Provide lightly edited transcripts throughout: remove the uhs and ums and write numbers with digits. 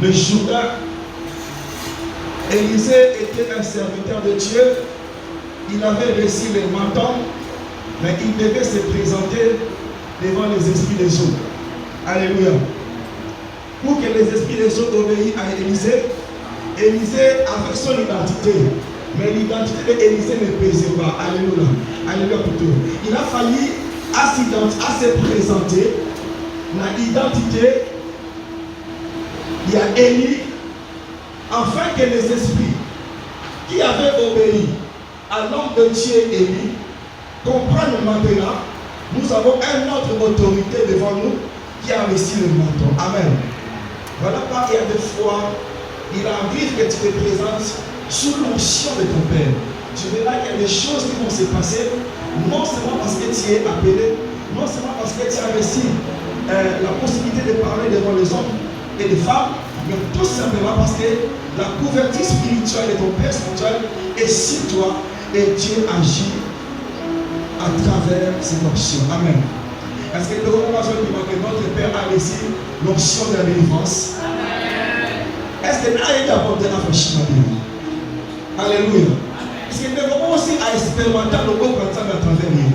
le jour-là, Élisée était un serviteur de Dieu. Il avait reçu les mentons, mais il devait se présenter devant les esprits des eaux. Alléluia. Pour que les esprits des eaux obéissent à Élisée, Élisée avait son identité. Mais l'identité d'Élisée ne pesait pas. Alléluia. Alléluia plutôt. Il a failli à se présenter. L'identité, il y a Élie, afin que les esprits qui avaient obéi à l'homme de Dieu Élie comprennent maintenant, nous avons une autre autorité devant nous qui a reçu le manteau. Amen. Voilà pourquoi il y a des fois, il arrive que tu te présentes sous l'onction de ton Père. Tu verras qu'il y a des choses qui vont se passer, non seulement parce que tu es appelé, non seulement parce que tu as reçu la possibilité de parler devant les hommes et les femmes, mais tout simplement parce que la couverture spirituelle de ton Père spirituel est sur toi et Dieu agit à travers cette onction. Amen. Est-ce que nous avons besoin que notre Père a reçu l'onction de la délivrance? Est-ce que nous avons apporté la franchise? Alléluia. Est-ce que nous devons aussi expérimenter le bon contact à travers nous?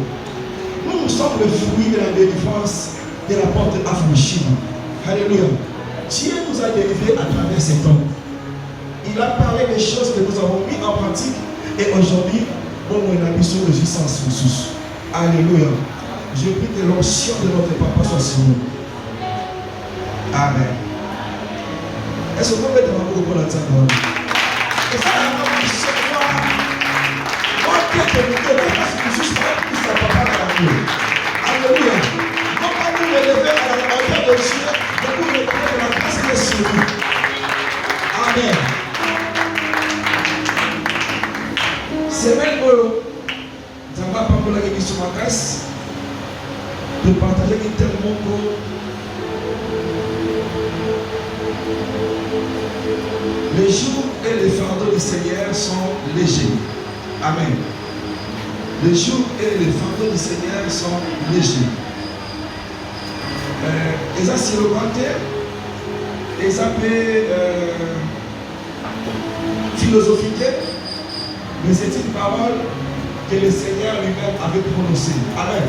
Nous sommes le fruit de la délivrance de la porte affranchie. Alléluia. Dieu nous a délivrés à travers cet homme. Il a parlé des choses que nous avons mis en pratique et aujourd'hui, on a mis sur le puissance ressource. Alléluia. Je prie que l'onction de notre papa soit sur nous. Amen. Est-ce que vous pouvez demander au bon attendant? Et ça, on peut te dire parce que juste pour ça, papa dans la vie. Alléluia. Non pas nous lever à la hauteur de Dieu, mais pour nous donner de la grâce et de sur nous. Amen. Semaine où ça va pas pour la guérison sur ma casse, de partager tellement beau. Les jours et les fardeaux du Seigneur sont légers. Amen. Les jours et les fardeaux du Seigneur sont légers. Ils ont siroté, ils ont philosophiqué, mais c'est une parole que le Seigneur lui-même avait prononcée. Amen.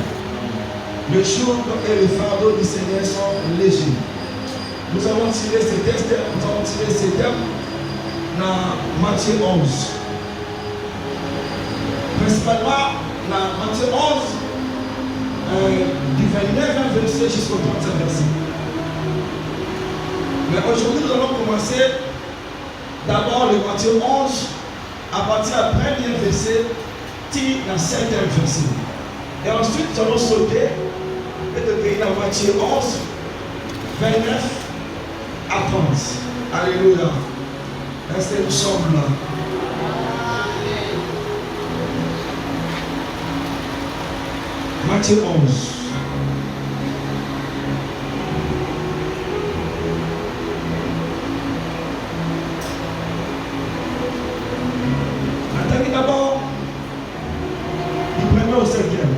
Les jours et les fardeaux du Seigneur sont légers. Nous avons tiré ces textes, nous avons tiré ces termes dans Matthieu 11. Principalement dans Matthieu 11, du 29 verset jusqu'au 35 verset. Mais aujourd'hui, nous allons commencer d'abord le Matthieu 11 à partir du premier verset dans le 7e verset. Et ensuite, nous allons sauter et de payer dans Matthieu 11, 29 à 30. Alléluia. Est-ce que nous sommes là? Matthieu 11. Attendez d'abord du premier au 5e.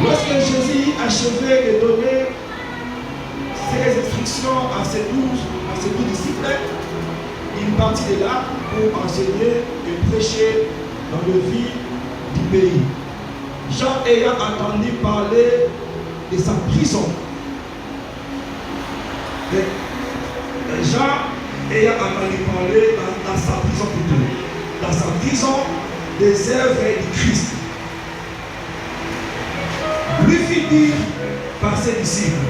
Lorsque Jésus achevait de donner ses instructions à ses 12 disciples, il partit de là pour enseigner et prêcher dans le vide du pays. Jean ayant entendu parler de sa prison, Jean ayant entendu parler dans sa prison plutôt, dans sa prison des œuvres du Christ, lui fit dire par ses disciples: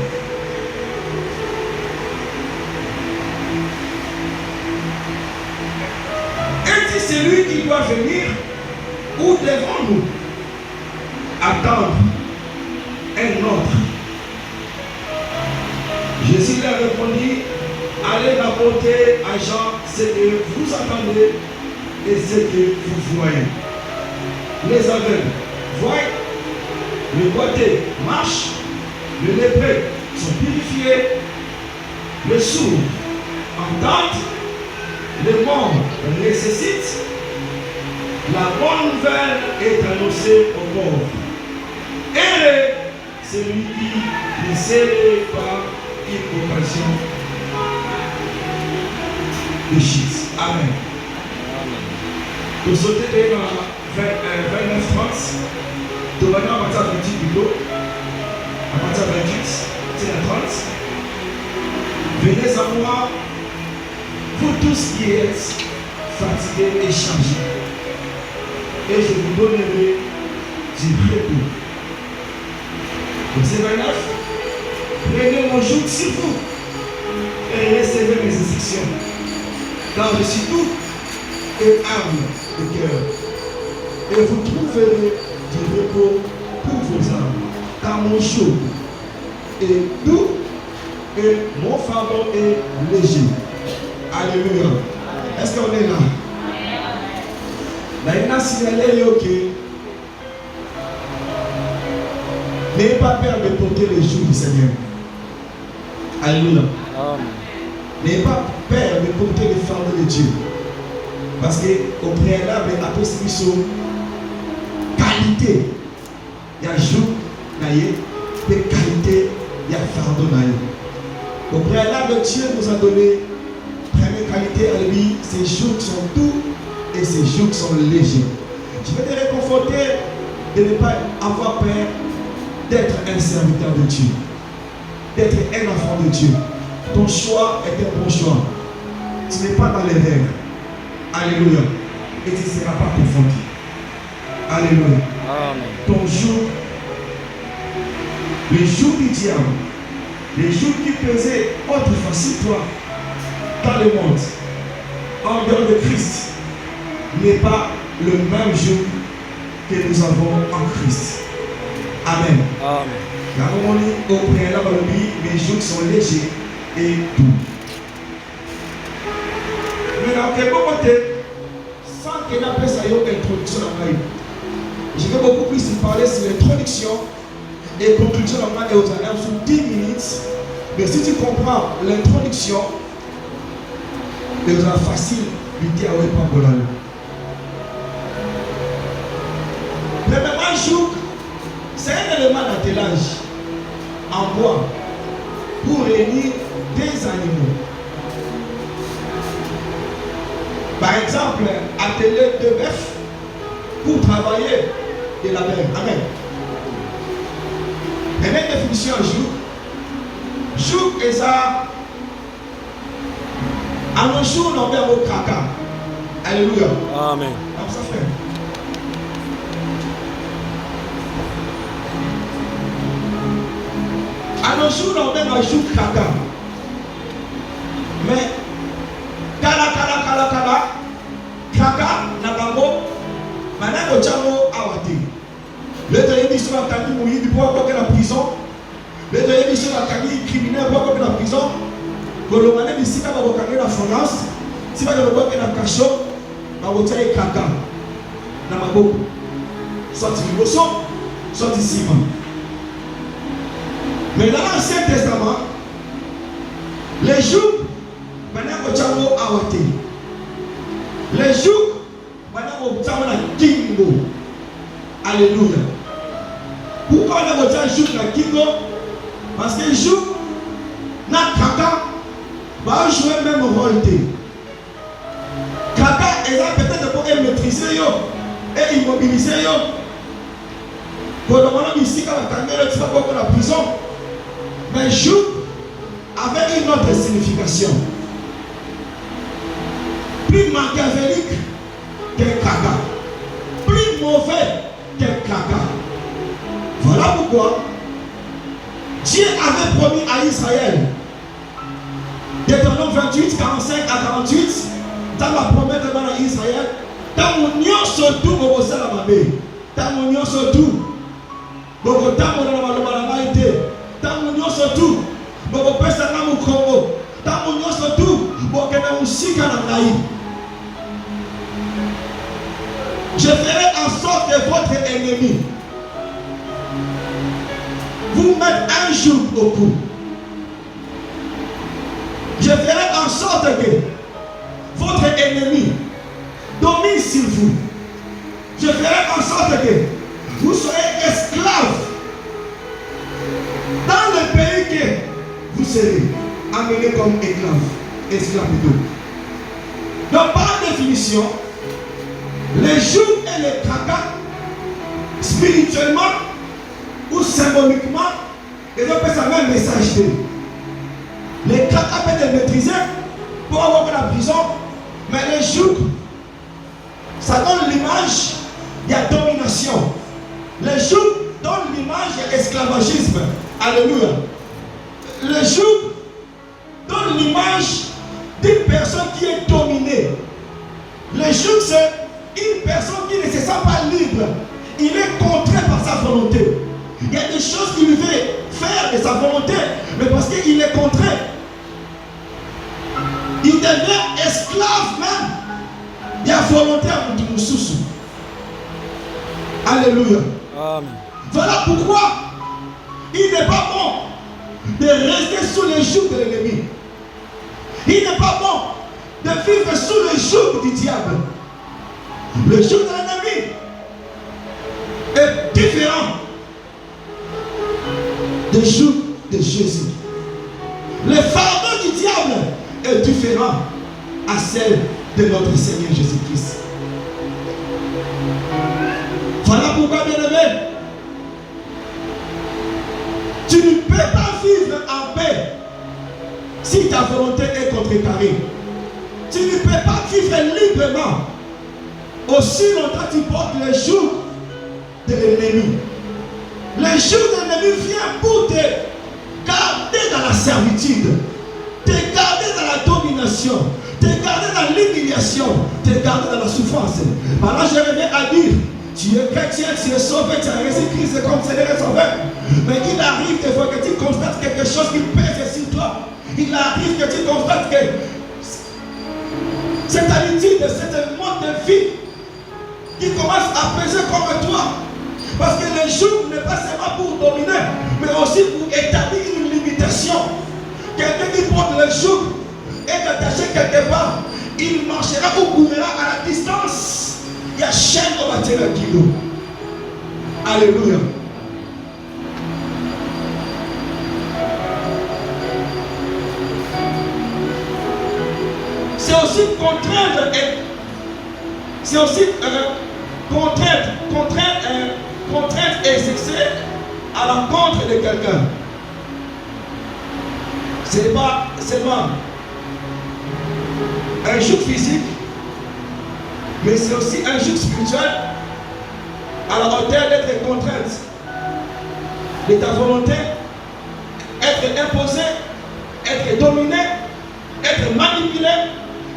est-il celui qui doit venir ou devons-nous attendre un autre? Jésus leur répondit: allez rapporter à Jean ce que vous entendez et ce que vous voyez. Les aveugles voient, les boiteux marchent, les lépreux sont purifiés, les sourds entendent, les morts ressuscitent, la bonne nouvelle est annoncée aux pauvres. Et celui qui ne sait pas une occasion de shit. Amen. Pour sauter dans 29-30, de venir à partir de 28 plutôt, à partir de 28, c'est la 30. Venez à moi, vous tous qui êtes fatigués et chargés, et je vous donnerai du repos. Verset 29. Prenez mon joug sur vous et recevez mes instructions, car je suis doux et humble de cœur, et vous trouverez du repos pour vos âmes, car mon joug est doux et mon fardeau est léger. Alléluia. Est-ce qu'on est là? Maintenant, si elle est OK, n'ayez pas peur de porter les jours du Seigneur. Alléluia. N'ayez pas peur de porter les fardeaux de Dieu. Parce qu'au préalable, après ce qui sont qualité, il y a jour, il y a qualité, il y a fardeau. Au préalable, Dieu nous a donné première qualité à lui, ces jours qui sont doux et ces jours qui sont légers. Je vais te réconforter de ne pas avoir peur d'être un serviteur de Dieu, d'être un enfant de Dieu. Ton choix est un bon choix. Tu n'es pas dans les règles. Alléluia. Et tu ne seras pas confondu. Alléluia. Amen. Ton jour, le jour du diable, les jours qui pesaient autrefois sur toi dans le monde, en dehors de Christ, n'est pas le même jour que nous avons en Christ. Amen. La harmonie au préalable, les jours sont légers et doux. Maintenant, quel bon côté, sans qu'il appelle ça une introduction à moi, je vais beaucoup plus parler sur l'introduction et conclusion à moi et aux années sur 10 minutes. Mais si tu comprends l'introduction, c'est facile de dire oui, pas pour l'année. Le même jour, c'est un élément d'attelage en bois pour réunir des animaux. Par exemple, atteler 2 bœufs pour travailler de la mer. Amen. Première définition à jour. Jour est ça. À nos jours, on a au caca. Alléluia. Amen. Comme ça fait. À nos jours, on a un jour caca. Mais, kala, caca, nabango, maintenant, au tchamo, awati. Le télévision a tenu mouillé du bois pour la prison. Le télévision a tenu criminel pour la prison. Golomane bisika ba bokanga na France, si ba loboka na kasho, ba botaye kaka na maboko. Soit liboso, soit sima. Mais dans l'Ancien Testament, les jours maintenant ko tchamo awate. Les jours maintenant ko tchamo na kingo. Alléluia. Pourquoi on a voté jour na kingo? Parce que jour na kaka va jouer même rôle. Kaka est peut-être pour maîtriser et immobiliser. Pour le moment, ici, quand on a la prison, mais joue avec une autre signification. Plus machiavélique que Kaka. Plus mauvais que Kaka. Voilà pourquoi Dieu avait promis à Israël. Deutéronome 28, 45 à 48, dans la promesse de Israël, dans mon union surtout, vous avez la mamé. Dans mon union surtout, vous avez la été. Dans mon union surtout, vous avez la Congo. Dans mon union surtout, vous avez la je ferai en sorte que votre ennemi vous mette un jour au cou. Je ferai en sorte que votre ennemi domine sur vous. Je ferai en sorte que vous soyez esclaves dans le pays que vous serez amenés comme esclaves plutôt. Donc par définition, les jours et les tracas, spirituellement ou symboliquement, ils ont fait ça même message. Les tracas peuvent être maîtrisés pour avoir la prison, mais les jours, ça donne l'image, il y a domination. Les jours donnent l'image, il y a esclavagisme. Alléluia. Les jours donnent l'image d'une personne qui est dominée. Le joug, c'est une personne qui ne se sent pas libre. Il est contraint par sa volonté. Il y a des choses qu'il veut faire de sa volonté, mais parce qu'il est contraint. Il devient esclave même. Il y a volonté à vous sous. Alléluia. Amen. Voilà pourquoi il n'est pas bon de rester sous le joug de l'ennemi. Il n'est pas bon de vivre sous le joug du diable. Le joug de l'ennemi est différent du joug de Jésus. Le fardeau du diable est différent à celle de notre Seigneur Jésus-Christ. Voilà pourquoi, bien-aimé, tu ne peux pas vivre en paix si ta volonté est contrecarrée. Tu ne peux pas vivre librement aussi longtemps que tu portes le joug de l'ennemi. Le joug de l'ennemi vient pour te garder dans la servitude, te garder dans la domination, te garder dans l'humiliation, te garder dans la souffrance. Maintenant, je reviens à dire, tu es chrétien, tu es sauvé, tu as reçu Christ comme Seigneur et Sauveur. Mais il arrive des fois que tu constates quelque chose qui pèse sur toi. Il arrive que tu constates que cette habitude, cette mode de vie qui commence à peser comme toi. Parce que le joug n'est pas seulement pour dominer, mais aussi pour établir une limitation. Quelqu'un qui porte le joug est attaché quelque part, il marchera ou courra à la distance. Il y a chaîne au matériel qui nous. Alléluia. C'est aussi contraindre et exercer à l'encontre de quelqu'un. Ce n'est pas seulement un joug physique, mais c'est aussi un joug spirituel à la hauteur d'être contrainte de ta volonté, être imposé, être dominé, être manipulé,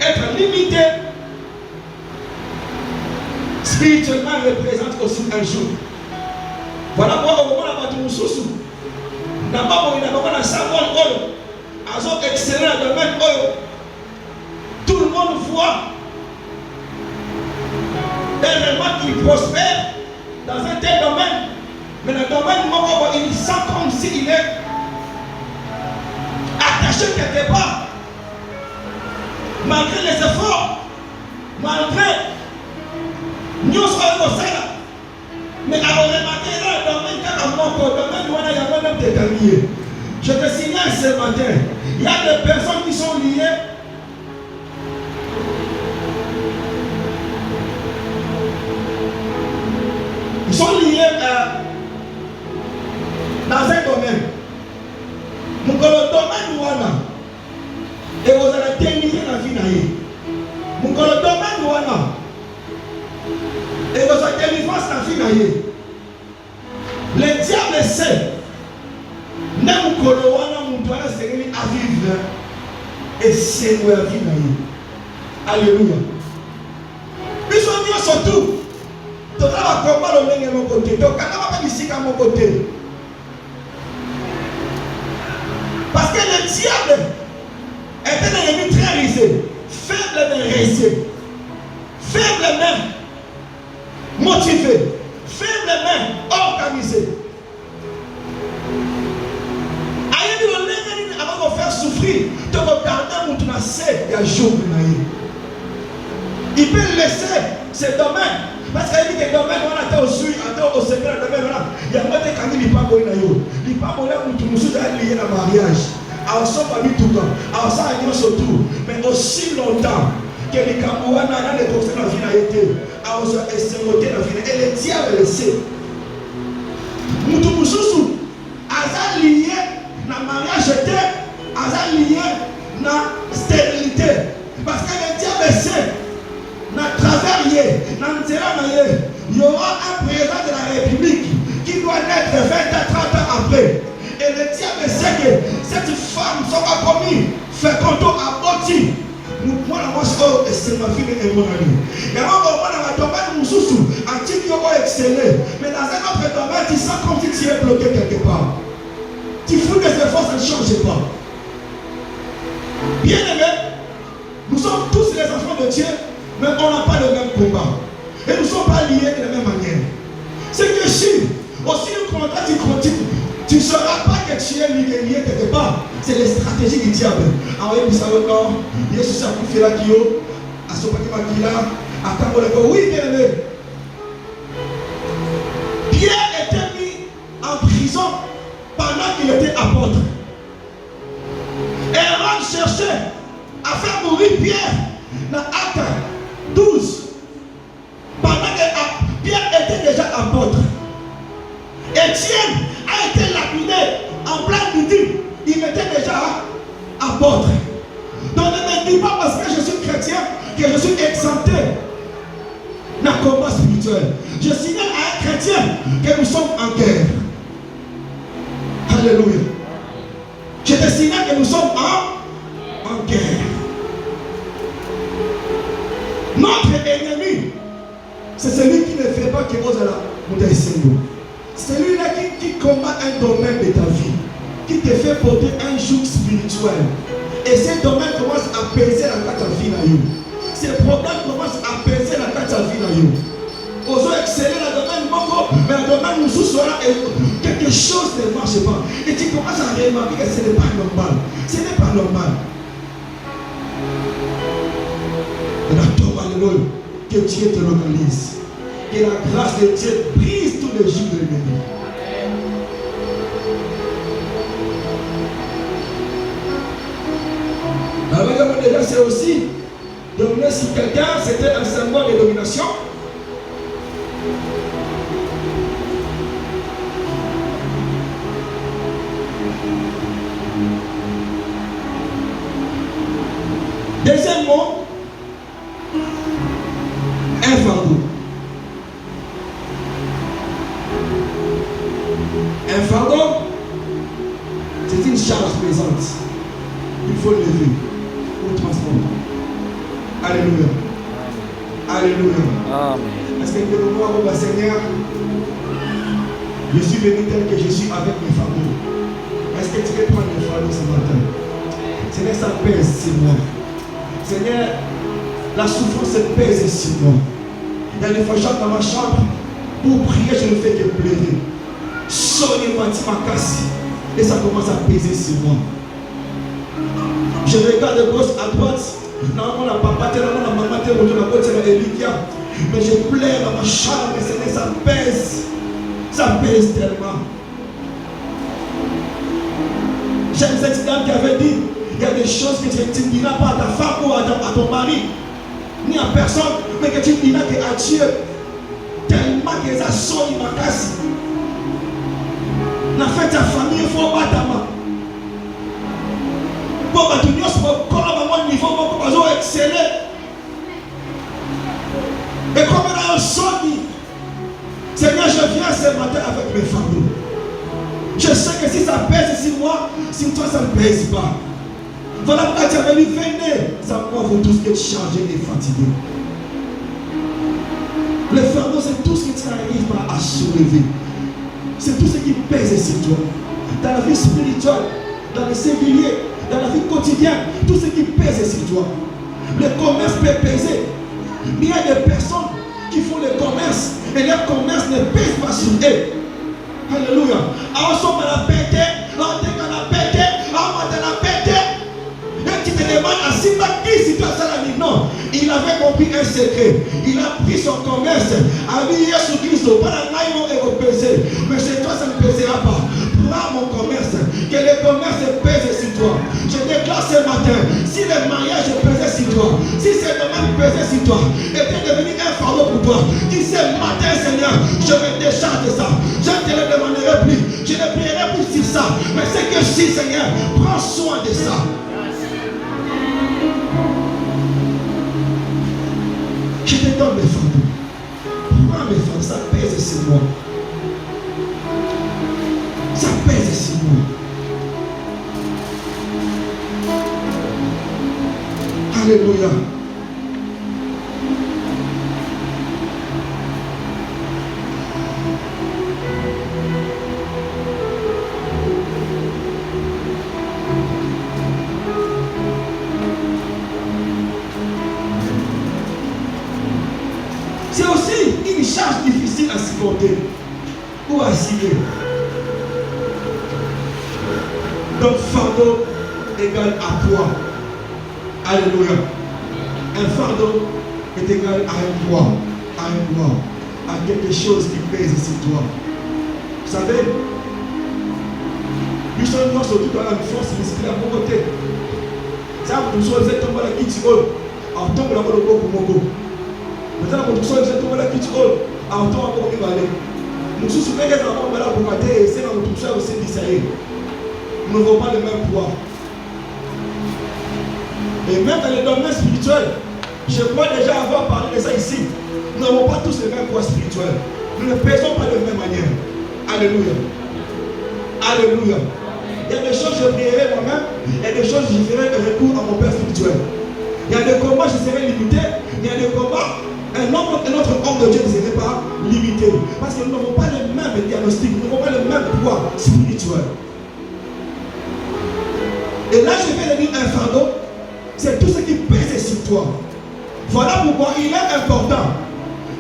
être limité. Spirituellement représente aussi un joug. Voilà pourquoi au moment où tu nous sous, d'abord il y a un savon excellent dans le domaine tout le monde voit réellement qu'il prospère dans un tel domaine, mais le domaine où il sent comme s'il est attaché quelque part, malgré les efforts, malgré nous sommes mais alors remarquez là, dans le domaine, je te signale ce matin, il y a des personnes qui sont liées dans un domaine. Nous avons le domaine et vous allez terminer la vie. Nous avons le domaine et vous allez terminer la vie. Le diable sait à vivre et c'est la vie. Alléluia. Nous sommes surtout. Tu vas combattre le mon côté. Tu vas pas ici à mon côté. Parce que le diable est un ennemi très risé, faible mais risé, faible même motivé, faible même organisé. Avant de faire souffrir, tu vas garder mon tracé et un jour. Il peut laisser ce domaine. Parce qu'il dit que le domaine, on a été au secret, le domaine, il y a des gens qui ne sont pas il pas lié à mariage. Alors, ça va tout le temps. Alors, ça va surtout. Mais aussi longtemps, que les Camerounais dans les conseils dans la vie a été, à oser essayer dans la vie. Et le diable le sait. Moutoumoussou, Aza lié dans le mariage, Aza lié dans la stérilité. Parce que le diable sait, dans travers il y aura un président de la République qui doit naître 20 à 30 ans après. Et le diable sait que cette femme sera commis, fait conto à Boti. Moi, c'est ma fille et mon ami. Et moi, dans le domaine de Moussoussou, un type qui va exceller. Mais dans un autre domaine, tu sens comme si tu es bloqué quelque part. Tu fous des efforts, ça ne change pas. Bien aimé, nous sommes tous les enfants de Dieu, mais on n'a pas le même combat. Et nous ne sommes pas liés de la même manière. C'est que si, aussi le contrat, tu ne sauras pas que tu es lié quelque part. C'est les stratégies du diable. Ah oui, vous savez quand Jésus a fait la Kyo, à Sopaki Makila, à Kamboleko. Oui, bien aimé. Pierre était mis en prison pendant qu'il était apôtre. Et Hérode cherchait à faire mourir Pierre dans Actes 12. Pendant que Pierre était déjà apôtre. Étienne a été lapidé en plein midi. Il était déjà apôtre. Donc ne me dis pas parce que je suis chrétien que je suis exempté d'un combat spirituel. Je signale à un chrétien que nous sommes en guerre. Alléluia. Je te signale que nous sommes en guerre. Notre ennemi, c'est celui qui ne fait pas que vous allez celui-là qui combat un domaine de ta vie, qui te fait porter un joug spirituel. Et ces domaines commencent à peser la ta vie. Ces problèmes commencent à peser la ta vie. Aux autres exceller dans le domaine Moko, mais le domaine nous sera quelque chose ne marche pas. Et tu commences à remarquer que ce n'est pas normal. Ce n'est pas normal. Et la tombe, alléluia, que Dieu te localise. Que la grâce de Dieu brise tous les jours de l'ennemi. La manière déjà, c'est aussi dominer si quelqu'un, c'était un symbole de domination. Deuxièmement, un fardeau. Un fardeau, c'est une charge présente. Il faut lever ou transporter. Alléluia. Alléluia. Amen. Est-ce que nous pouvons voir, Seigneur, je suis venu tel que je suis avec mes fardeaux. Est-ce que tu veux prendre le fardeau ce matin? Seigneur, ça pèse sur moi. Seigneur, la souffrance pèse sur moi. Il y a des fois, j'entre dans ma chambre pour prier, je ne fais que pleurer. Sonner ma casse et ça commence à peser sur moi. Je regarde de gauche à droite. Normalement, la papa, normalement, la maman, mais je pleure dans ma chambre, Seigneur, ça pèse. Ça pèse tellement. J'aime cette dame qui avait dit, il y a des choses que tu ne diras pas à ta femme ou à ton mari, ni à personne, mais que tu diras à Dieu. Tellement que ça sonne ma casse. Na fait ta famille, il faut battre ta main. Pour que tu sois niveau, pour exceller. Et comme on a un son, Seigneur, je viens ce matin avec mes fardeaux. Je sais que si ça pèse sur moi, sur toi ça ne pèse pas. Voilà pourquoi tu as venu, venez. Ça moi vous tous êtes chargés et fatigués. Le fardeau, c'est tout ce que tu n'arrives pas à soulever. C'est tout ce qui pèse sur toi. Dans la vie spirituelle, dans le séculier, dans la vie quotidienne, tout ce qui pèse sur toi. Le commerce peut peser. Il y a des personnes qui font le commerce et leur commerce ne pèse pas sur eux. Alléluia. Alors, on a pété, on a pété, on a pété. Et tu te demandes à Simba qui si toi ça l'a dit. Non, il avait compris un secret. Il a pris son commerce, a mis Jésus Christ, pas la maille et peser. Mais chez toi ça ne pèsera pas. Prends mon commerce, que le commerce pèse sur toi. Je déclare là ce matin, si le mariage pesait sur toi, si c'est domaine pesait sur toi, était devenu un fardeau pour toi, dis ce matin, Seigneur, je me décharge de ça. Je ne te le demanderai plus, je ne prierai plus sur ça. Mais c'est que si, Seigneur, prends soin de ça. Je te donne mes fardeaux. Prends mes fardeaux, ça pèse sur moi. Ça pèse sur moi. Alléluia. C'est aussi une charge difficile à supporter ou à assumer. Donc fardeau égale à poids. Alléluia. Un fardeau est égal à un poids, à quelque chose qui pèse sur toi. Vous savez, nous sommes surtout dans la force musculaire à mon côté. Ça, vous savez, vous tomber la kitty hall. En tant que la mode au Mogo. Maintenant, vous savez, vous tomber la kitty hall. En tant que la mode nous sommes souvent les enfants là pour mater et c'est dans le tout ça aussi d'Israël. Nous n'avons pas le même poids. Et même dans les domaines spirituels, je crois déjà avoir parlé de ça ici. Nous n'avons pas tous le même poids spirituel. Nous ne pesons pas de la même manière. Alléluia. Alléluia. Il y a des choses que je prierai moi-même. Il y a des choses que je ferai recours à mon père spirituel. Il y a des combats que je serai limité. Il y a des combats, un autre homme de Dieu ne serait pas limité. Parce que nous n'avons pas le même diagnostic. Nous n'avons pas le même poids spirituel. Et là, je vais dire un fardeau. C'est tout ce qui pèse sur toi. Voilà pourquoi il est important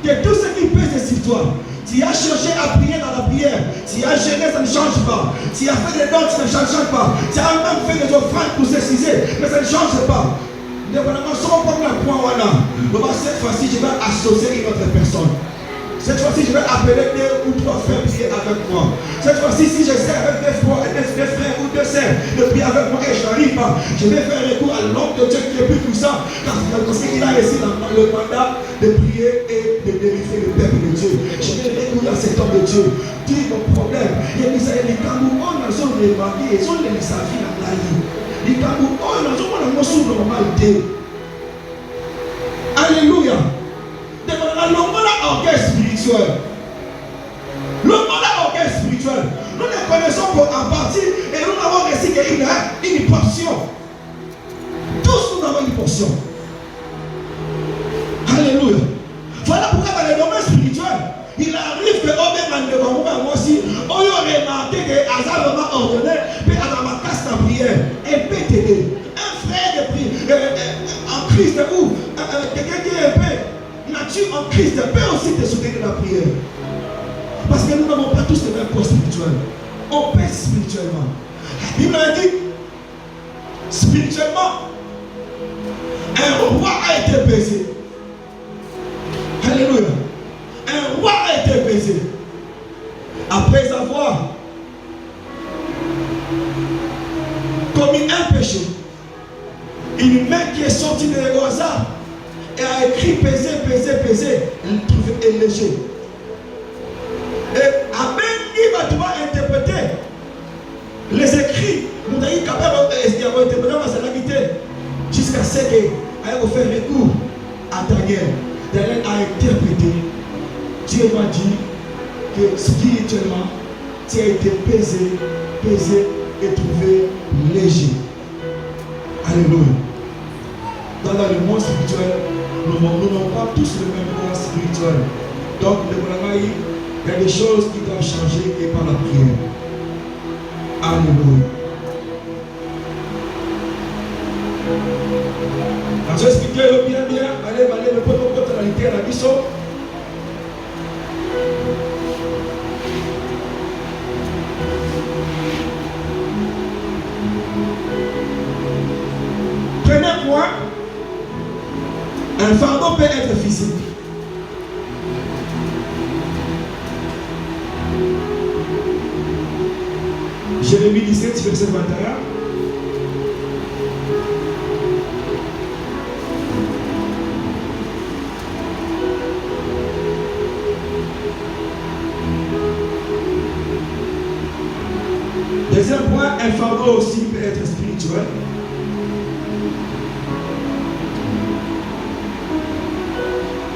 que tout ce qui pèse sur toi, tu as cherché à prier dans la prière, tu as gêné, ça ne change pas. Tu as fait des dons, ça ne change pas. Tu as même fait des offrandes pour s'exciser, mais ça ne change pas. Dépendamment, sans comme la point voilà. Cette fois-ci, je vais associer une autre personne. Cette fois-ci, je vais appeler 2 ou 3 frères prier avec moi. Cette fois-ci, si j'essaie avec des frères ou des sœurs de prier avec moi et je n'arrive pas, je vais faire recours à l'homme de Dieu qui est plus puissant. Parce qu'il a reçu le mandat de prier et de délivrer le peuple de Dieu. Je vais recourir à cet homme de Dieu. Dis mon problème. Il y a des Camerounais qui sont les mariés, ils sont les Safi dans la vie. Les Camerounais, ils sont les normalité. Alléluia. Le orgueil spirituel. Le orgueil spirituel. Nous les connaissons pour en partie et nous avons reçu une portion. Tous nous avons une portion. Alléluia. Voilà pourquoi dans les domaines spirituels, il arrive que moi aussi, on aurait remarqué que Hazard m'a ordonné, mais à ma casse de prière, elle peut t'aider. Un frère de prière en Christ ou quelqu'un qui est un peu nature en Christ peut aussi te soutenir la prière. Parce que nous n'avons pas tous le même poids spirituel. On pèse spirituellement. La Bible a dit, spirituellement, un roi a été pesé. Alléluia. Un roi a été pesé. Après avoir commis un péché, une main qui est sortie de hasard et a écrit peser, il trouvait léger. Et Amen, il va devoir interpréter les écrits. Nous avons capable d'interpréter jusqu'à ce qu'il ait fait recours à Daniel. Daniel a interprété. Dieu m'a dit que spirituellement, tu as été pesé et trouvé léger. Alléluia. Dans le monde spirituel, nous n'avons pas tous le même monde spirituel. Donc, il y a des choses qui doivent changer et par la prière. Alléluia. Quand je explique bien, allez, le poteau la littérature à Bissot. Premier point, un fardeau peut être physique. Jérémie 17, verset 21. un fardeau aussi peut être spirituel.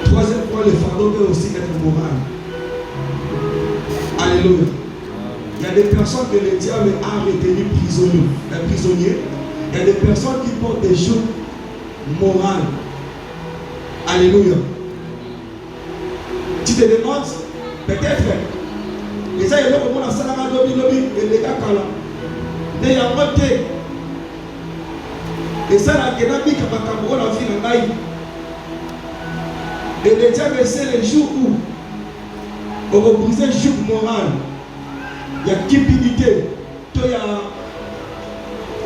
Troisième point, le fardeau peut aussi être moral. Alléluia. Il y a des personnes que le diable a retenues prisonniers. Il y a des personnes qui portent des jougs morales. Alléluia. Tu te demandes, peut-être, les gens qui ont les gars il y a un côté. Et ça, la dynamique à Makambo, la vie en Aïe. Et le diable, c'est les jours où on va briser le joug moral. Il y a cupidité. Il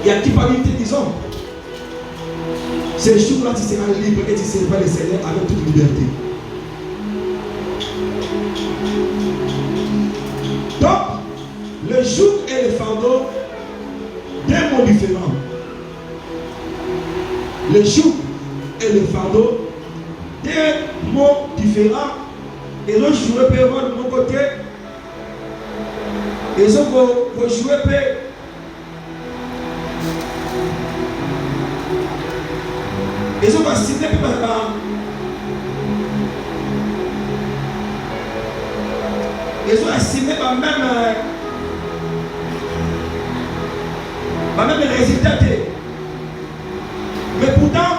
y a culpabilité, disons. C'est le jour là tu seras libre et tu seras le Seigneur avec toute liberté. Donc, le joug et le fardeau, deux mots différents. Le joug et le fardeau, deux mots différents. Et donc, je vais faire de mon côté. Et donc, vous jouez paix. Et donc, si vous et donc, estimer même résultat. Mais pourtant,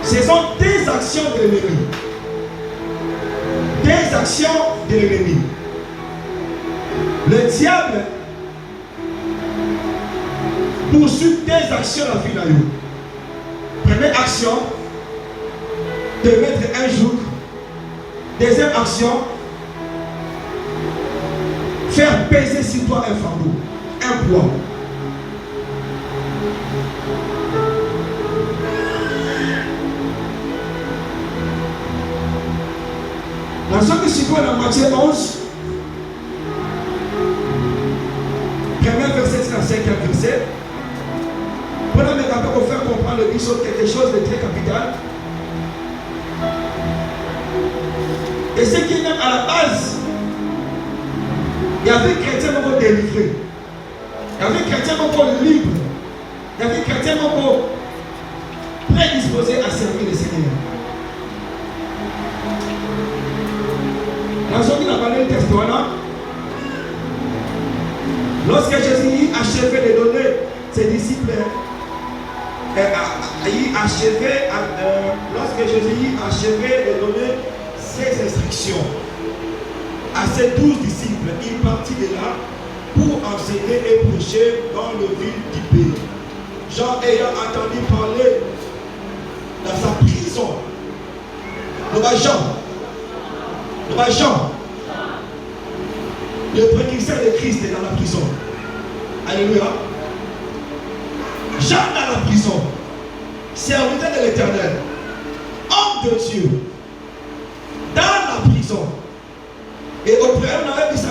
ce sont des actions de l'ennemi. Des actions de l'ennemi. Le diable poursuit des actions à la vie d'ailleurs. Première action, de mettre un joug. Deuxième action, faire peser sur toi un fardeau, un poids. Dans ce que je dans Matthieu 11, premier verset, c'est la cinquième verset. Pour la faire comprendre le bishop quelque chose de très capital. Et ce qui est même à la base, il y avait des chrétiens qui étaient délivrés. Il y avait des chrétiens qui étaient libres. Il y avait des chrétiens qui étaient prédisposés à servir le Seigneur. Dans ce qu'il a parlé du Testament, lorsque Jésus achevait de donner ses disciples, lorsque Jésus achevait de donner ses instructions à ses 12 disciples, il partit de là pour enseigner et prêcher dans le ville du pays. Jean ayant entendu parler dans sa prison, Jean, le précurseur de Christ est dans la prison. Alléluia. Jean dans la prison, serviteur de l'Éternel, homme de Dieu, dans la prison. Et au premier, on avait dit ça,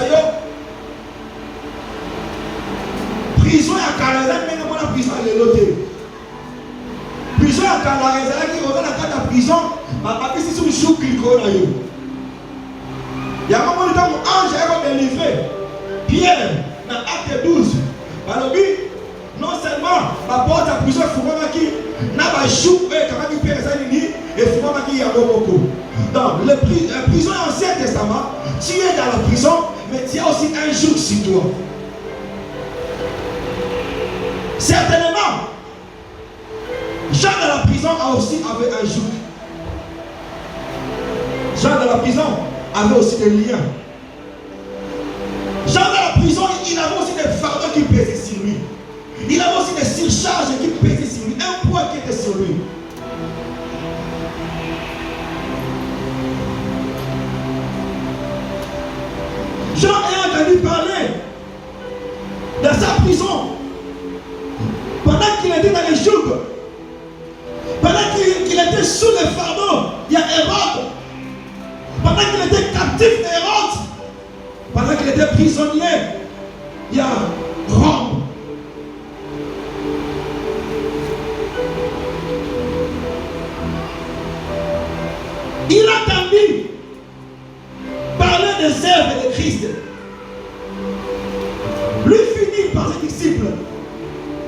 prison à Canada, mais non, la prison à l'Éloté. Prison à Canada, qui est dans la prison, ma papier, c'est sur le chou qui est. Il y a un moment où l'ange est délivré. Pierre, dans Acte 12, non seulement la porte à prison, il y a un chou, et il y a beaucoup. Donc, la prison est Ancien Testament, tu es dans la prison, mais tu as aussi un joug sur toi. Certainement, Jean dans la prison a aussi avait un joug. Jean dans la prison avait aussi des liens. Jean dans la prison, il avait aussi des fardeaux qui pesaient sur lui. Il avait aussi des surcharges qui pesaient sur lui. Un poids qui était sur lui. Jean a entendu parler dans sa prison. Pendant qu'il était dans les jougs, pendant qu'il était sous le fardeau, il y a Hérode. Pendant qu'il était captif d'Hérode, pendant qu'il était prisonnier, il y a Rome. Il a entendu parler des œuvres de Christ.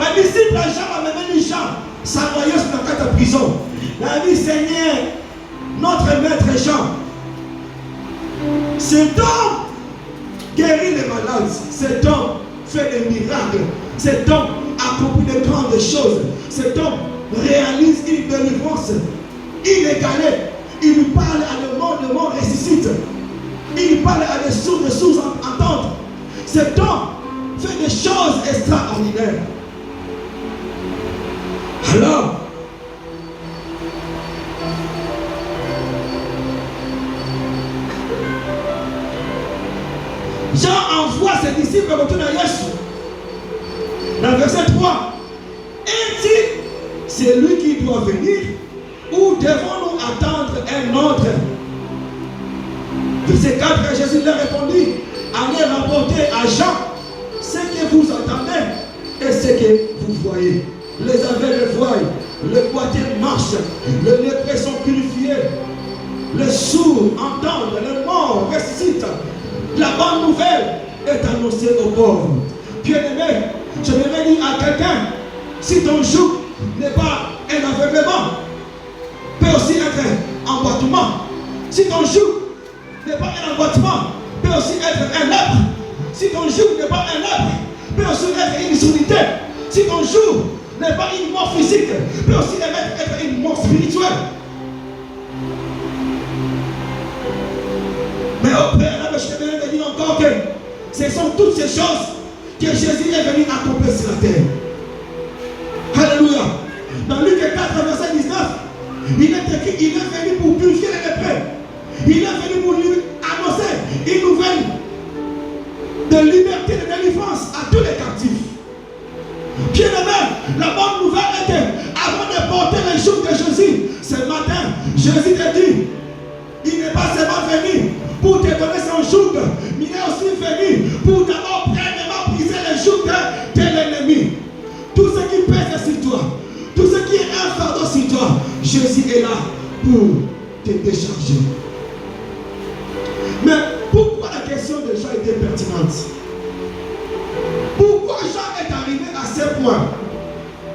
La disciple Jean a mené Jean, sa noyeuse dans la prison. La vie Seigneur, notre maître Jean, cet homme guérit les malades, cet homme fait des miracles, cet homme accomplit de grandes choses, cet homme réalise une délivrance inégalée. Il lui parle à des morts ressuscite. Il parle à des sourds entendre. Cet homme fait des choses extraordinaires. Alors, Jean envoie ses disciples retourner à Jésus. Dans le verset 3, est-il c'est lui qui doit venir ou devons-nous attendre un autre? Verset 4, Jésus leur répondit, allez rapporter à Jean ce que vous entendez et ce que vous voyez. Les aveugles voient, les boiteux marchent, les lépreux sont purifiés, les sourds entendent, les morts ressuscitent. La bonne nouvelle est annoncée aux pauvres. Bien-aimé, je vais dire à quelqu'un, si ton joug n'est pas un aveuglement, peut aussi être un emboîtement. Si ton joug n'est pas un emboîtement, peut aussi être un lèpre. Si ton joug n'est pas un lèpre, peut aussi être une surdité. Si ton joug n'est pas une mort physique, peut aussi être une mort spirituelle. Mais au préalable, je vais dire encore que ce sont toutes ces choses que Jésus est venu accomplir sur la terre. Alléluia. Dans Luc 4, verset 19, il est écrit, il est venu pour purifier les lépreux. Il est venu pour lui annoncer une nouvelle de liberté, de délivrance à tous les captifs. Bien-aimé, la bonne nouvelle est que avant de porter les jours de Jésus, ce matin, Jésus t'a dit, il n'est pas seulement venu pour te donner son joug, mais il est aussi venu pour d'abord premièrement briser les jougs de l'ennemi. Tout ce qui pèse sur toi, tout ce qui est un fardeau sur toi, Jésus est là pour te décharger. Mais pourquoi la question de Jean était pertinente? Pourquoi Jean est arrivé à ce point?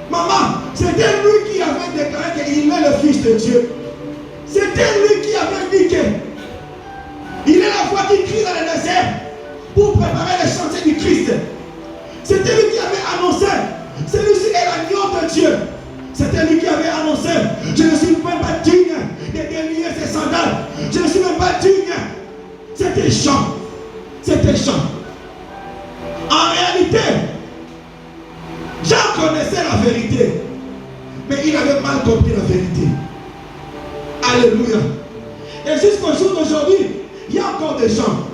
Maman, c'était lui qui avait déclaré qu'il est le Fils de Dieu. C'était lui qui avait dit que il est la voix qui crie dans le désert pour préparer les chantiers du Christ. C'était lui qui avait annoncé, celui-ci est l'agneau de Dieu. C'était lui qui avait annoncé, je ne suis même pas digne de délier ses sandales. Je ne suis même pas digne. C'était Jean. C'était Jean. En réalité, Jean connaissait la vérité, mais il avait mal compris la vérité. Alléluia. Et jusqu'au jour d'aujourd'hui, il y a encore des gens.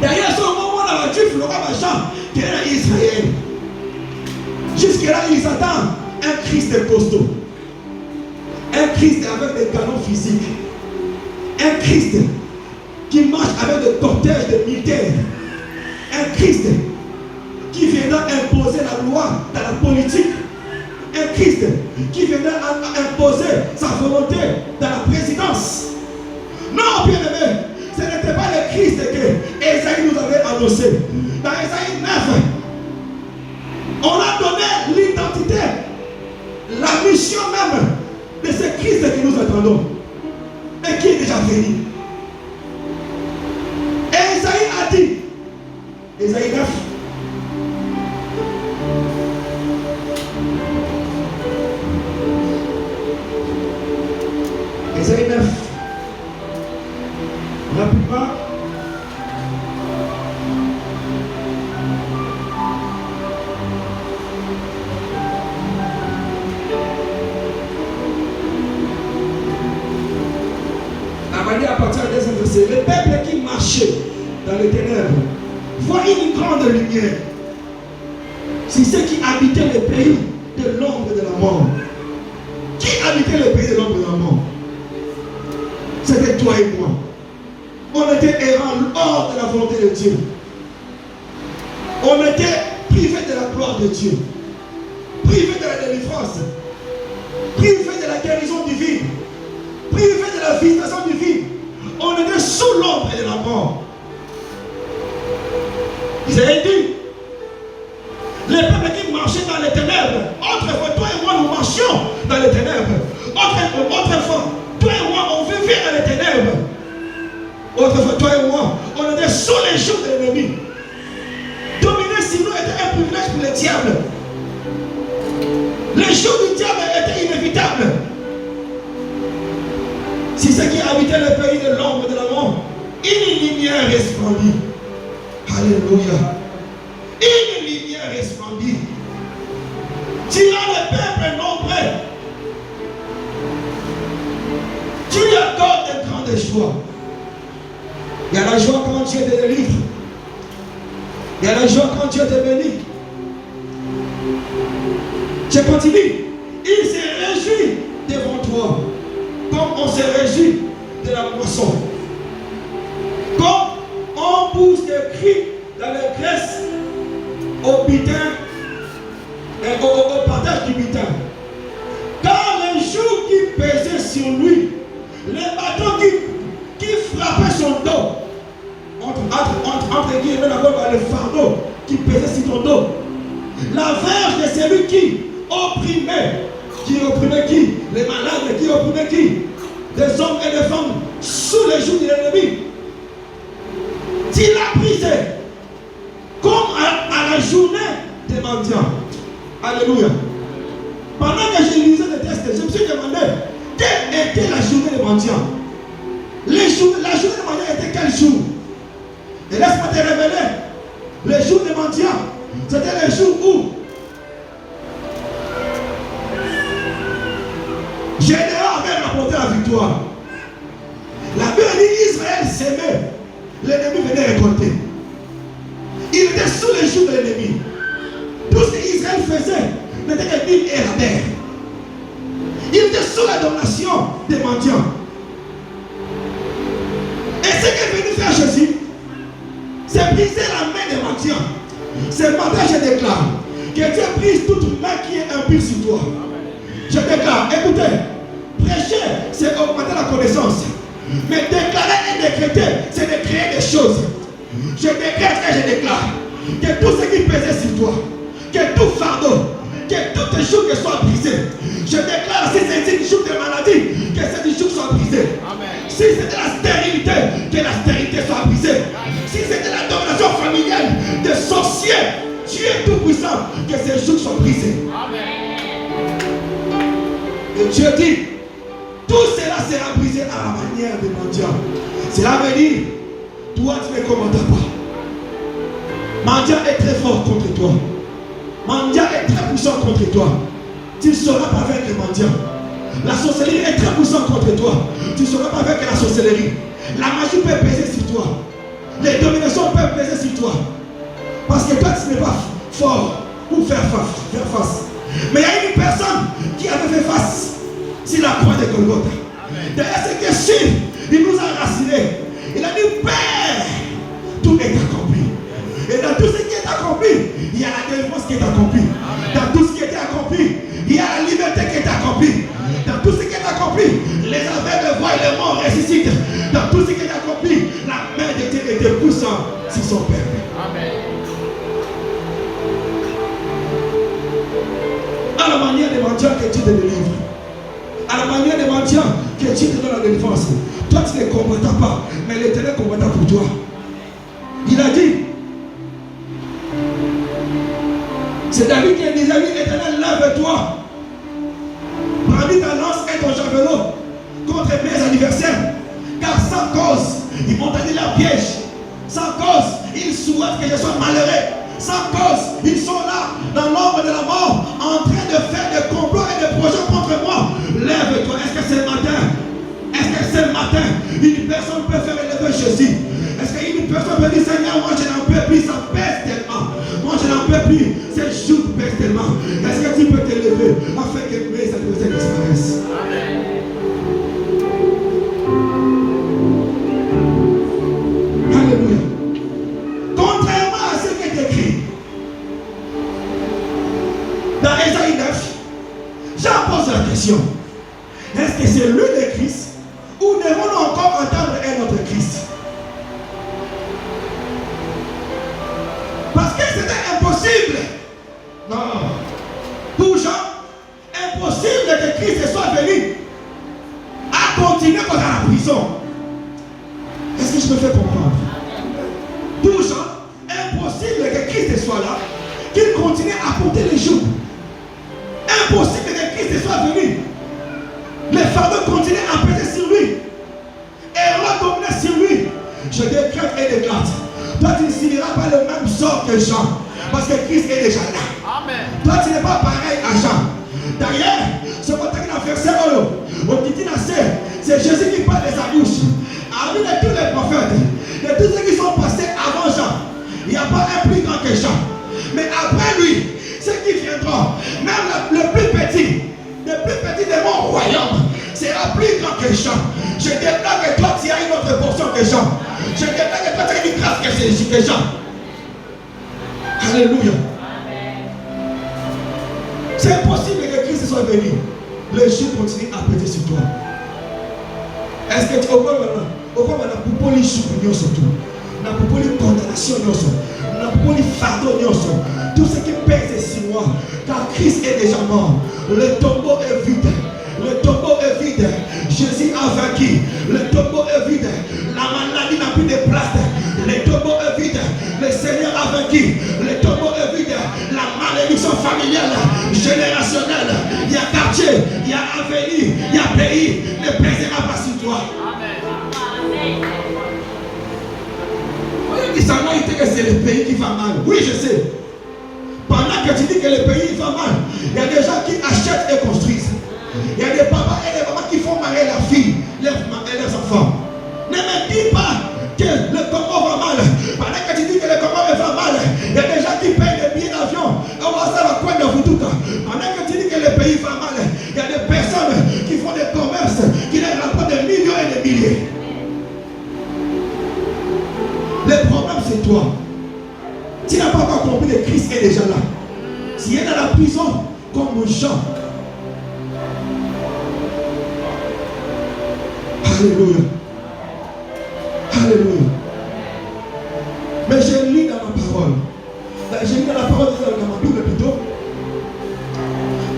D'ailleurs, ce moment là, Dieu le roi Jean, qui est en Israël. Jusque-là, ils attendent un Christ costaud. Un Christ avec des canons physiques. Un Christ qui marche avec des cortèges de militaires. Un Christ qui viendra imposer la loi dans la politique. Un Christ qui viendra imposer sa volonté dans la présidence. Non, bien aimé, ce n'était pas le Christ que Esaïe nous avait annoncé. Dans Esaïe 9, on a donné l'identité, la mission même de ce Christ que nous attendons et qui est déjà venu. Et Esaïe a dit, Esaïe 9, Esaïe 9, rapidement. À partir de ce verset, le peuple qui marchait dans les ténèbres voit une grande lumière. C'est ceux qui habitaient le pays de l'ombre de la mort. Qui habitait le pays de l'ombre de la mort? C'était toi et moi. On était errants hors de la volonté de Dieu. On était privés de la gloire de Dieu, privés de la délivrance, privés de la guérison divine, privés de la visitation divine. On était sous l'ombre de la mort. Ils avaient dit, Les peuples qui marchaient dans les ténèbres. Autrefois, toi et moi, nous marchions dans les ténèbres. Autrefois, toi et moi, on vivait dans les ténèbres. Autrefois, toi et moi, on était sous les joues de l'ennemi. Dominer sur nous était un privilège pour les diables. Les jours du diable étaient inévitables. Si ceux qui habitaient le pays de l'ombre de la mort, une lumière resplendit. Alléluia. Une lumière resplendit. Tirant le peuple nombreux. Tu lui accordes de grandes joies. Il y a la joie quand Dieu te délivre. Il y a la joie quand Dieu te bénit. Je continue. Il se réjouit devant toi, comme on se réjouit de la moisson. Comme on pousse des cris dans les graisses au butin et au partage du butin. Car les jours qui pesaient sur lui, les bâtons qui frappaient son dos, entre guillemets, le fardeau qui pesait sur ton dos, la verge de celui qui opprimait qui? Les malades, qui opprimaient qui? Des hommes et des femmes sous les joues de l'ennemi. Tu l'as brisé comme à la journée des mendiants. Alléluia. Pendant que je lisais le texte, je me suis demandé quelle était la journée des mendiants. La journée des mendiants était quel jour? Et laisse-moi te révéler. Les jours des mendiants, c'était les jours où Gédéon avait rapporté la victoire. La Bible dit Israël s'aimait. L'ennemi venait récolter. Il était sous les joues de l'ennemi. Tout ce qu'Israël faisait n'était que ville et rabais. Il était sous la domination des mendiants. Et ce qu'est venu faire Jésus, c'est briser la main des mendiants. Ce matin, je déclare que Dieu brise toute main qui est impure sur toi. Je déclare, écoutez, prêcher, c'est augmenter la connaissance. Mais déclarer et décréter, c'est de créer des choses. Je décrète et je déclare que tout ce qui pesait sur toi, que tout fardeau, que toutes les choses soient brisées. Je déclare, si c'est une jour de maladie, que cette jour soit brisée. Amen. Si c'était la stérilité, que la stérilité soit brisée. Si c'était la domination familiale des sorciers, Dieu est tout puissant, que ces jours soient brisés. Amen. Et Dieu dit, tout cela sera brisé à la manière de mendiant. Cela veut dire, toi tu ne commandes pas. Mendiant est très fort contre toi. Mendiant est très puissant contre toi. Tu ne sauras pas vaincre les mendiants. La sorcellerie est très puissante contre toi. Tu ne sauras pas vaincre la sorcellerie. La magie peut peser sur toi. Les dominations peuvent peser sur toi. Parce que toi tu n'es pas fort pour faire face. Mais il y a une personne qui avait fait face sur la croix de Golgotha. Derrière ce qui est sûr, il nous a racinés. Il a dit, Père, tout est accompli. Et dans tout ce qui est accompli, il y a la délivrance qui est accomplie. Dans tout ce qui est accompli, il y a la liberté qui est accomplie. Dans tout ce qui est accompli, les aveugles voient et les morts ressuscitent. Dans tout ce qui est accompli, la main de Dieu était puissante sur son peuple. Amen. À la manière des mendiants que Dieu te délivre. À la manière des mendiants que Dieu te donne la délivrance. Toi tu ne combattras pas, mais l'Éternel combattra pour toi. Il a dit, c'est David qui disait, l'Éternel lève-toi, brandis ta lance et ton javelot contre mes adversaires, car sans cause ils m'ont tendu leur piège, sans cause ils souhaitent que je sois malheureux, sans cause ils sont là dans l'ombre de la mort en train de faire des complots et des projets contre moi. Lève-toi. Est-ce que ce matin une personne peut faire élever Jésus? Est-ce qu'une personne peut dire, Seigneur, moi je n'en peux plus, ça pèse tellement, moi je n'en peux plus, ces jours pèsent tellement. Est-ce que tu peux t'élever afin que mes adversaires disparaissent? Amen. Alléluia. Contrairement à ce qui est écrit dans Ésaïe 9, j'en pose la question, est-ce que c'est lui le Christ ou devons-nous encore entendre un autre Christ? Parce que c'était impossible Non. Pour Jean, impossible que Christ soit venu à continuer comme dans la prison. Est-ce que je me fais comprendre? Pour Jean, impossible que Christ soit là, qu'il continue à porter les jours. Impossible que Christ soit venu. Les fardeaux continuent à peser sur lui. Et retomber sur lui. Je décrète et déclare. Toi, tu ne signeras pas le même sort que Jean. Parce que Christ est déjà là. Amen. Toi, tu n'es pas pareil à Jean. D'ailleurs, ce matin, dans le verset 1, c'est Jésus qui parle de sa bouche. Ami de tous les prophètes, de tous ceux qui sont passés avant Jean, il n'y a pas un plus grand que Jean. Mais après lui, ceux qui viendront, même le plus petit de mon royaume, sera plus grand que Jean. Je déclare que toi, tu as une autre portion que Jean. Je déclare que toi, tu as une grâce que Jean. Alléluia. C'est impossible que Christ soit venu. Le jour continue à péter sur toi. Est-ce que tu as maintenant pour les choupignon surtout? On a pour les condamnations, on a pour les fardeaux, tout ce qui pèse sur moi. Car Christ est déjà mort. Le tombeau est vide. Le tombeau est vide. Jésus a vaincu. Le tombeau est vide. La maladie n'a plus de place. Le tombeau est vide. Le Seigneur a vaincu. Le tombeau est vide. La malédiction familiale, générationnelle, il y a quartier, il y a avenir, il y a pays, ne pèsera pas sur toi. Amen. Oui, ça m'a été que c'est le pays qui va mal. Oui, je sais. Pendant que tu dis que le pays va mal, il y a des gens qui achètent et construisent. Il y a des papas et des mamans qui font marier leurs filles, leurs enfants. Ne me dis pas que le Congo va mal. Pendant que tu dis que le Congo va mal, il y a des gens qui payent des billets d'avion. On va savoir quoi dans vous. Pendant que tu dis que le pays va mal, il y a des personnes qui font des commerces, qui les rapportent des millions et des milliers. Le problème, c'est toi. Tu n'as pas encore compris que Christ est déjà là. Tu es dans la prison comme Jean. Alléluia. Alléluia. Mais je lis dans ma parole. Je lis dans la parole dans ma Bible plutôt.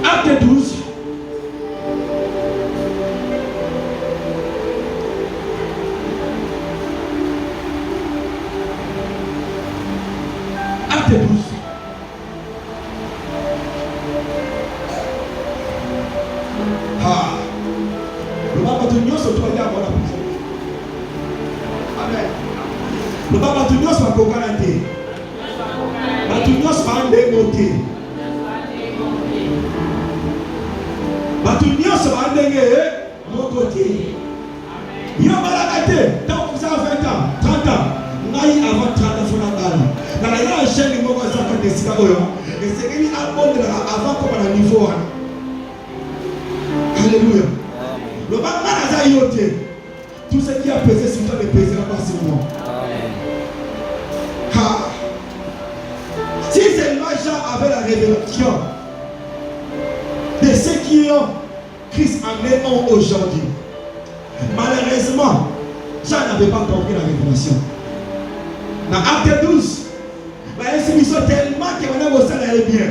Acte 12. Acte 12. Ah. Le papa de Dieu se trouve à la prison. Amen. Le papa de Dieu soit cocaïné. La Dieu soit démonté. La Dieu soit démonté. Mon côté. Il y a malade. Tant que ça a 20 ans, 30 ans. Naï avant 30 ans. Dans la chaîne, il m'a dit que c'est et c'est qu'il a abondé avant comme à niveau. Alléluia. Le papa a yoté. Tout ce qui a pesé sur toi ne pèsera pas sur moi. Ah. Si seulement Jean avait la révélation de ceux qui ont Christ en eux aujourd'hui, malheureusement, Jean n'avait pas compris la révélation. Dans Acte 12, la institution tellement que maintenant au sein allait bien,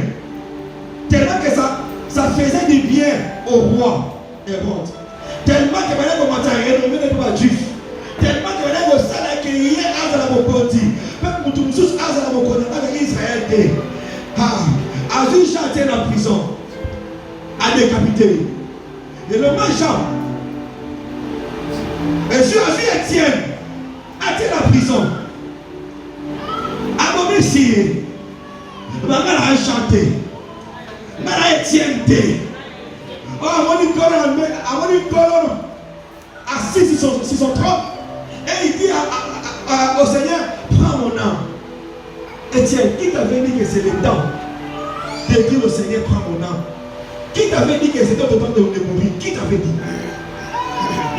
tellement que ça faisait du bien au roi Hérode. Tellement que maintenant on m'a rénommé les droits juifs. Tellement que maintenant au sein là qu'il y a à la mokoti. Même pour tout le monde à la mokoti, avec Israël. Ah, Azul chanté dans la prison, à décapiter. Et le Jean, et sur Azul Étienne, a été la prison. A ici, ma mère a chanté. Ma mère a Étienne. Oh, Amoni Colon assis sur son trône et il dit au Seigneur, prends mon âme. Étienne, qui t'avait dit que c'est le temps de dire au Seigneur, prends mon âme? Qui t'avait dit que c'était le temps de mourir? Qui t'avait dit?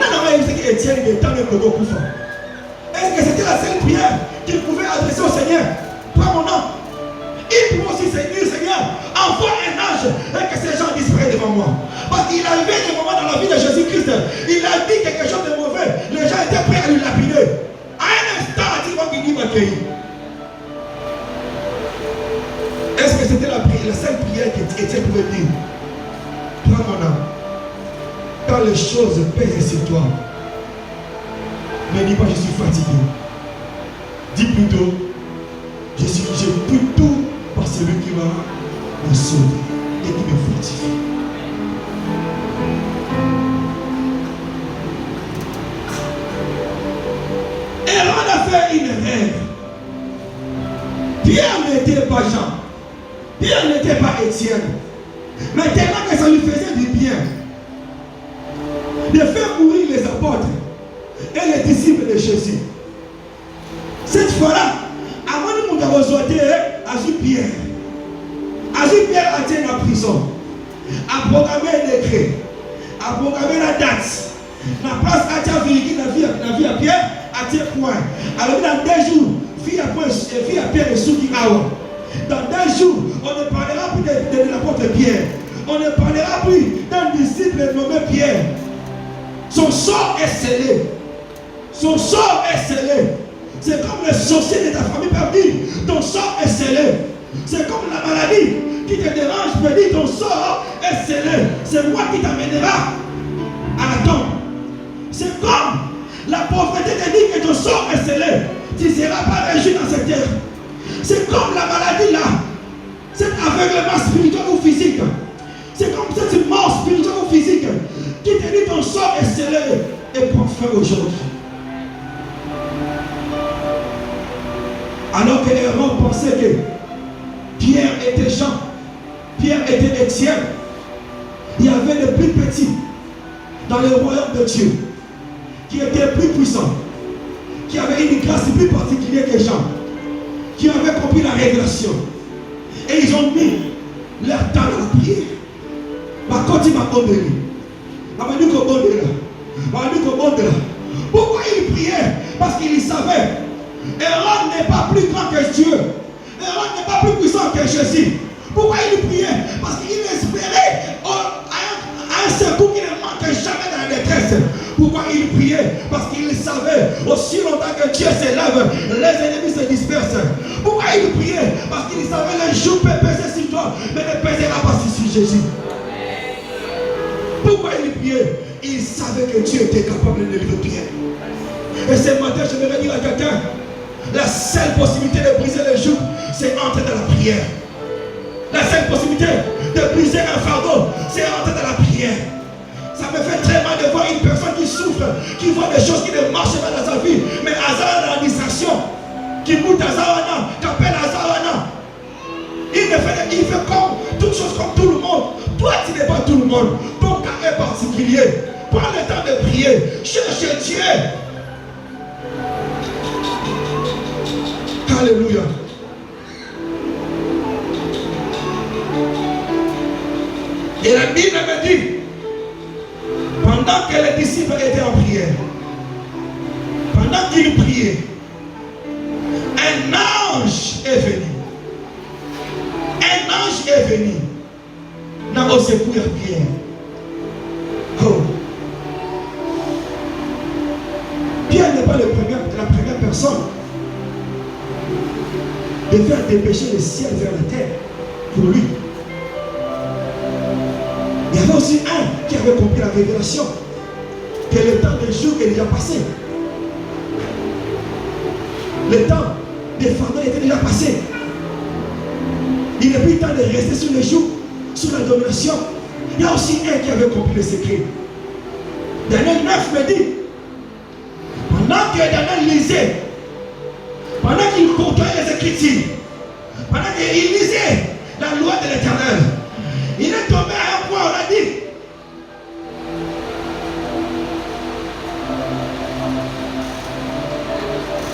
Non, il sait qu'Étienne est temps de mourir. Est-ce que c'était la seule prière qu'il pouvait adresser au Seigneur? Prends mon âme. Il pouvait aussi dire, Seigneur, envoie un ange et que ces gens disparaissent devant moi. Parce qu'il arrivait des moments dans la vie de Jésus-Christ, il a dit quelque chose de mauvais. Les gens étaient prêts à lui lapider. À un instant, il va venir m'accueillir. Est-ce que c'était la seule prière qu'Étienne pouvait dire. Prends mon âme. Quand les choses pèsent sur toi, ne dis pas je suis fatigué. Dis plutôt, je peux tout par celui qui m'a sauvé et qui me fortifie. Et on a fait une erreur. Pierre n'était pas Jean. Pierre n'était pas Étienne. Mais tellement que ça lui faisait du bien de faire mourir les apôtres et les disciples de Jésus. Cette fois-là, avant de nous avoir sauté, Pierre a été en prison, a programmé un décret, a programmé la date, la place a été vérifiée, la vie à Pierre a été point. Alors dans 2 jours, fille à Pierre et Souki Awa. Dans 2 jours, on ne parlera plus de l'apôtre Pierre. On ne parlera plus d'un disciple nommé Pierre. Son sort est scellé. Son sort est scellé. C'est comme le sorcier de ta famille peut dire, ton sort est scellé. C'est comme la maladie qui te dérange peut dire, ton sort est scellé. C'est moi qui t'amènera à la tombe. C'est comme la pauvreté te dit que ton sort est scellé. Tu ne seras pas régi dans cette terre. C'est comme la maladie là. Cet aveuglement spirituel ou physique. C'est comme cette mort spirituelle ou physique qui te dit ton sort est scellé et prend fin aujourd'hui. Alors que Héron pensait que Pierre était Jean, Pierre était Étienne, il y avait les plus petits dans le royaume de Dieu qui étaient plus puissants, qui avaient une grâce plus particulière que Jean, qui avaient compris la révélation. Et ils ont mis leur temps à la prière. Pourquoi ils priaient? Parce qu'ils savaient. Héron n'est pas plus grand que Dieu. Héron n'est pas plus puissant que Jésus. Pourquoi il priait? Parce qu'il espérait à un secours qui ne manque jamais dans la détresse. Pourquoi il priait? Parce qu'il savait aussi longtemps que Dieu s'élève, les ennemis se dispersent. Pourquoi il priait? Parce qu'il savait le jour peut peser sur toi, mais ne pèsera pas sur Jésus. Pourquoi il priait? Il savait que Dieu était capable de le prier. Et ce matin, je vais dire à quelqu'un, la seule possibilité de briser le joug, c'est entrer dans la prière. La seule possibilité de briser un fardeau, c'est entrer dans la prière. Ça me fait très mal de voir une personne qui souffre, qui voit des choses qui ne marchent pas dans sa vie, mais hasard dans la distraction, qui goûte à Zawana, qui appelle à Zawana. Il fait comme toutes choses comme tout le monde. Toi, tu n'es pas tout le monde. Ton cas est particulier. Prends le temps de prier. Cherche Dieu. Alléluia. Et la Bible me dit, pendant que les disciples étaient en prière, pendant qu'ils priaient, un ange est venu. Un ange est venu dans au secours de Pierre. Oh. Pierre n'est pas la première personne de faire dépêcher le ciel vers la terre pour lui. Il y avait aussi un qui avait compris la révélation que le temps des jours est déjà passé. Le temps des fardeaux était déjà passé. Il n'est plus temps de rester sur les jours, sous la domination. Il y a aussi un qui avait compris le secret. Daniel 9 me dit, pendant que Daniel lisait, pendant qu'il côtoyait les Écritures, pendant qu'il lisait la loi de l'Éternel, il est tombé à un point, on a dit,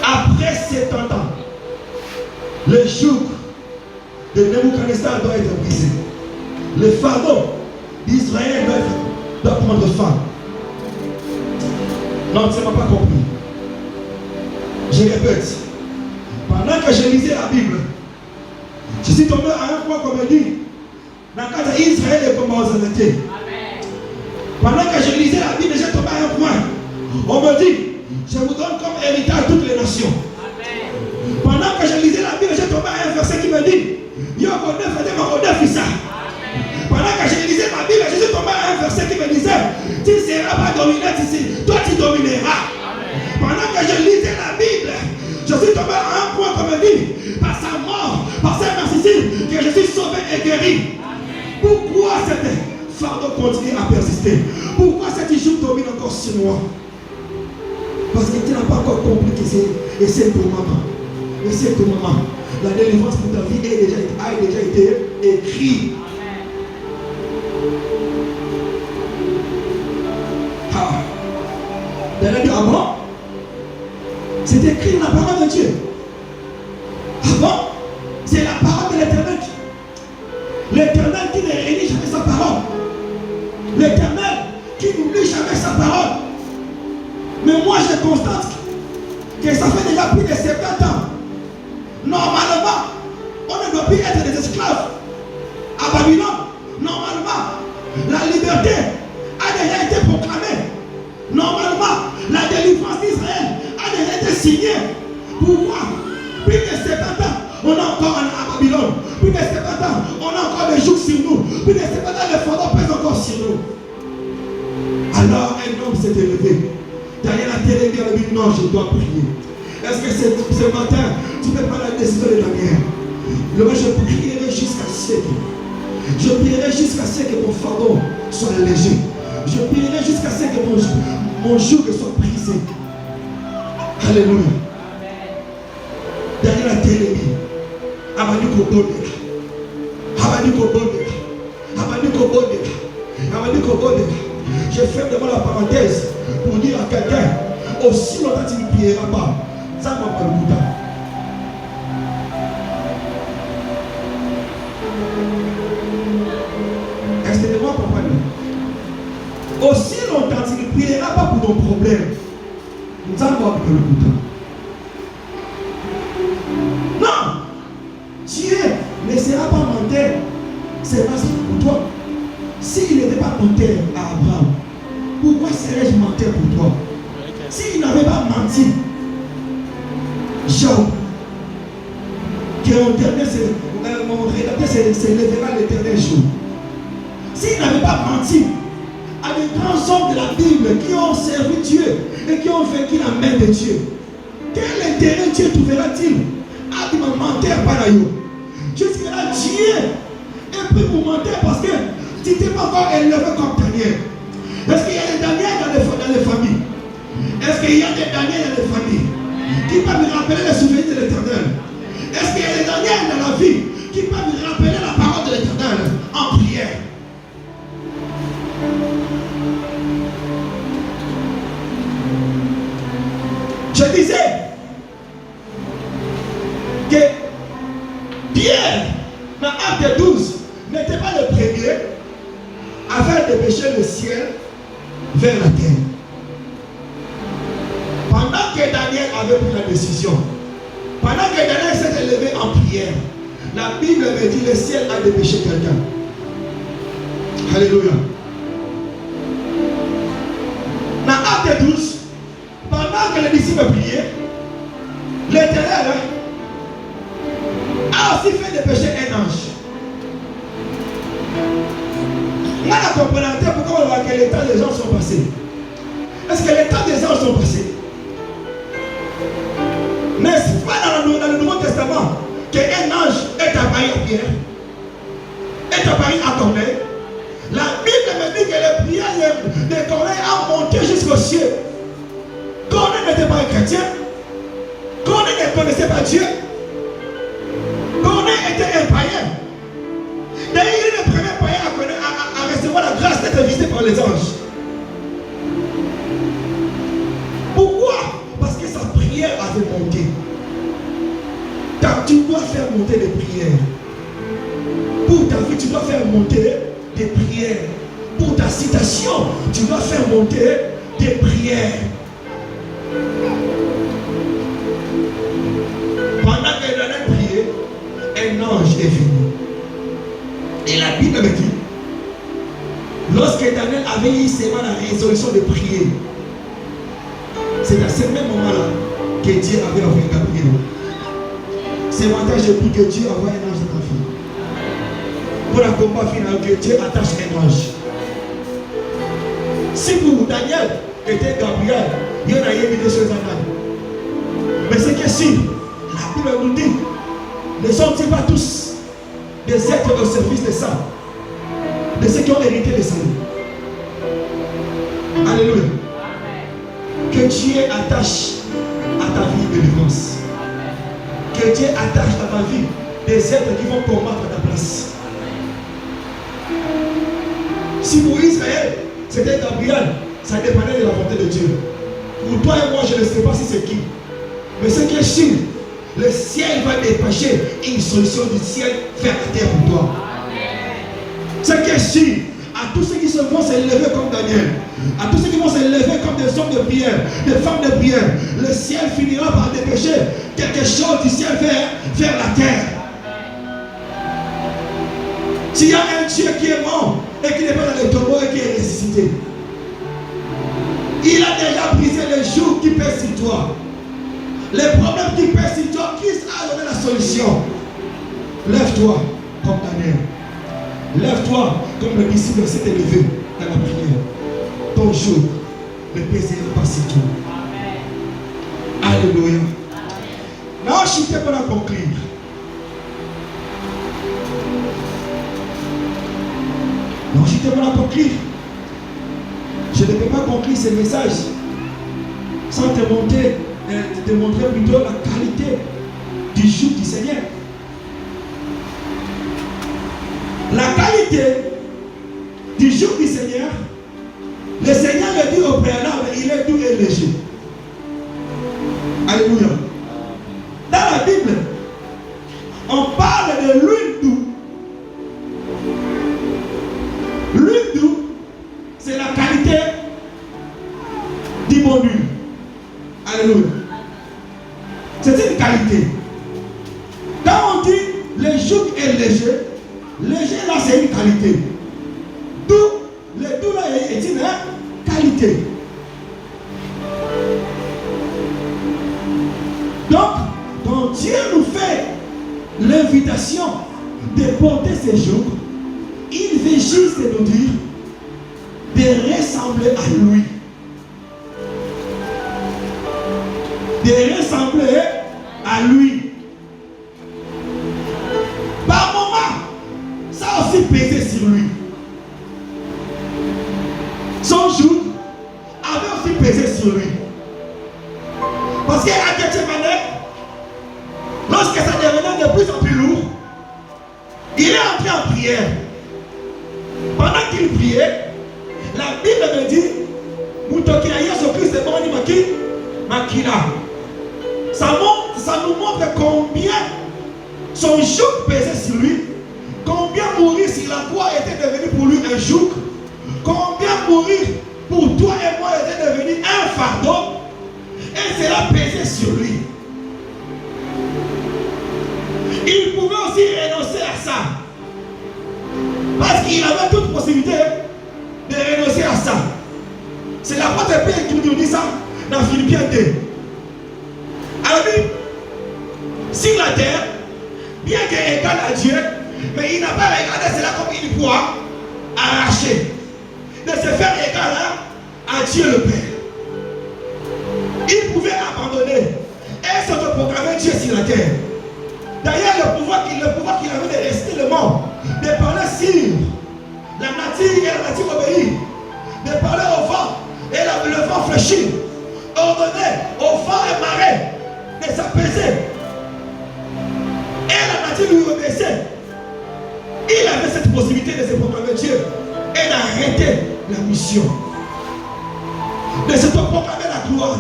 après 70 ans, le joug de Nebuchadnezzar doit être brisé. Le fardeau d'Israël doit prendre fin. Non, tu ne m'as pas compris. Je répète. Pendant que je lisais la Bible, je suis tombé à un point comme dit, dans le cas d'Israël et comme aux États. Pendant que je lisais la Bible, j'ai tombé à un point. On me dit, je vous donne comme héritage toutes les nations. Pendant que je lisais la Bible, j'ai tombé à un verset qui me dit, Yo Pendant que je lisais ma Bible, je suis tombé à un verset qui me disait, tu ne seras pas dominé ici, toi tu domineras. Pendant que je lisais la Bible, je suis tombé à un point comme me dit, par sa mort, par sa merci, que je suis sauvé et guéri. Pourquoi cette fardeau continue à persister? Pourquoi cette joue domine encore sur moi? Parce que tu n'as pas encore compris que c'est pour maman. Et c'est pour maman. La délivrance pour ta vie a déjà été écrite. Elle a dit, ah bon? C'est écrit dans la parole de Dieu. Ah bon? C'est la parole de l'Éternel. L'Éternel qui ne réunit jamais sa parole. L'Éternel qui n'oublie jamais sa parole. Mais moi je constate que ça fait déjà plus de 70 ans. Normalement, on ne doit plus être des esclaves à Babylone. Normalement, la liberté a déjà été proclamée. Normalement, la délivrance d'Israël a déjà été signée. Pourquoi? Plus de 70 ans, on est encore à Babylone. Plus de 70 ans, on a encore des jours sur nous. Plus de 70 ans, les fardeaux pèsent encore sur nous. Alors un homme s'est élevé. Daniel a télé a dit non, je dois prier. Est-ce que ce matin, tu ne peux pas la décision de Daniel? Je prierai jusqu'à ce que. Je prierai jusqu'à ce que mon fardeau soit léger. Je prierai jusqu'à ce que mon joug soit brisé. Alléluia. Daniel a télé. Abadiko Bodeka. Abadiko Bodeka. Abadiko Bodeka. Abadiko Bodeka. Je ferme devant la parenthèse pour dire à quelqu'un, aussi longtemps tu ne prieras pas, ça ne va pas le goûter. Excusez-moi, papa. Aussi longtemps tu ne prieras pas pour ton problème, ça ne va pas le goûter. Non! Dieu ne sera pas menteur, c'est pas pour toi. S'il n'était pas menteur à Abraham, pourquoi serais-je menteur pour toi? S'il n'avait pas menti, Job, que mon rédacteur s'élèvera l'éternel jour. S'il n'avait pas menti à des grands hommes de la Bible qui ont servi Dieu et qui ont vaincu la main de Dieu, quel intérêt Dieu trouvera-t-il à dire menteur par ailleurs? Dieu sera Dieu et puis pour mentir parce que tu n'es pas encore élevé comme Daniel. Est-ce qu'il y a des Daniel dans les familles? Est-ce qu'il y a des Daniel dans les familles qui peuvent me rappeler les souvenirs de l'Éternel? Est-ce qu'il y a des Daniel dans la vie qui peuvent me rappeler la parole de l'Éternel en prière? Je disais que Pierre, dans Acte 12, n'était pas le premier à faire dépêcher le ciel vers la terre. Pendant que Daniel avait pris la décision, pendant que Daniel s'est élevé en prière, la Bible me dit le ciel a dépêché quelqu'un. Alléluia. Dans Acte 12, pendant que les disciples priaient, l'Éternel a aussi fait dépêcher un ange. On a compris pourquoi on voit que l'état des gens sont passés. Est-ce que l'état des anges sont passés? N'est-ce pas dans le Nouveau Testament qu'un ange est apparu à Pierre, est apparu à Corneille? La Bible me dit que les prières de Corneille ont monté jusqu'au ciel. Corneille n'était pas un chrétien. Corneille ne connaissait pas Dieu. Corneille était un païen. D'ailleurs, il est le premier païen à recevoir la grâce d'être visité par les anges. Pourquoi? Parce que sa prière avait monté. Tu dois faire monter des prières. Pour ta vie, tu dois faire monter des prières. Pour ta citation, tu dois faire monter des prières. Pendant que Daniel priait, un ange est venu. Et la Bible me dit, lorsque Daniel avait eu seulement la résolution de prier, c'est à ce même moment-là que Dieu avait envoyé Gabriel. Ce matin, je prie que Dieu envoie un ange dans ta vie. pour le combat final que Dieu attache un ange. Si pour Daniel était Gabriel, il y en a eu des choses à faire. Mais c'est que si la Bible nous dit, ne sont-ils pas tous des êtres au service de ça, de ceux qui ont hérité de ça? Alléluia. Que Dieu attache à ta vie de délivrance. Que Dieu attache à ta vie des êtres qui vont combattre à ta place. Si pour Israël, c'était Gabriel, ça dépendait de la volonté de Dieu. Pour toi et moi, je ne sais pas si c'est qui. Mais ce qui est sûr, le ciel va dépêcher une solution du ciel vers la terre pour toi. Ce qui est sûr, à tous ceux qui vont s'élever comme Daniel, à tous ceux qui vont s'élever comme des hommes de prière, des femmes de prière, le ciel finira par dépêcher quelque chose du ciel vers la terre. S'il y a un Dieu qui est mort et qui n'est pas dans le tombeau et qui est ressuscité, il a déjà brisé les jours qui pèsent sur toi. Les problèmes qui pèsent sur toi, qui a donné la solution? Lève-toi comme Daniel. Lève-toi comme le disciple s'est élevé dans la prière. Ton jour ne pèsera pas sur toi. Alléluia. Now, je suis pour la conclure. Non, je te la conclure. Je ne peux pas conclure ce message sans te montrer plutôt la qualité du jour du Seigneur. La qualité du jour du Seigneur, le Seigneur le dit au préalable, il est doux et léger. Alléluia. Dans la Bible, on parle de l'huile doux. L'huile doux, c'est la qualité du bon huile. Alléluia. C'est une qualité. Quand on dit le joug est léger, léger là c'est une qualité. Doux, le doux là est une qualité. Donc, quand Dieu nous fait l'invitation de porter ces jours, il veut juste nous dire de ressembler à lui. De ressembler à lui. Par moment, ça a aussi pesé sur lui. Son joug avait aussi pesé sur lui. Parce qu'à quelque manière, lorsque ça devenait de plus en plus lourd, il est entré en prière. Pendant qu'il priait, la Bible me dit, Moutokia Yesu Christ est bon, Makila. Ça nous montre combien son joug pesait sur lui, combien mourir sur la croix était devenu pour lui un joug, combien mourir pour toi et moi était devenu un fardeau, et cela pesait sur lui. Il pouvait aussi renoncer à ça, parce qu'il avait toute possibilité de renoncer à ça. C'est l'apôtre Pierre qui nous dit ça dans Philippiens 2. Alors, sur la terre, bien qu'il est égal à Dieu, mais il n'a pas regardé cela comme une proie arrachée, de se faire égal à Dieu le Père. Il pouvait abandonner et s'autoproclamer Dieu sur la terre. D'ailleurs, le pouvoir qu'il avait de rester le mort, de parler sur la nature et la nature obéit, de parler au vent et le vent fléchit, ordonner au vent et marée de s'apaiser. Et la nature lui obéissait. Il avait cette possibilité de se proclamer Dieu et d'arrêter la mission. De se proclamer la gloire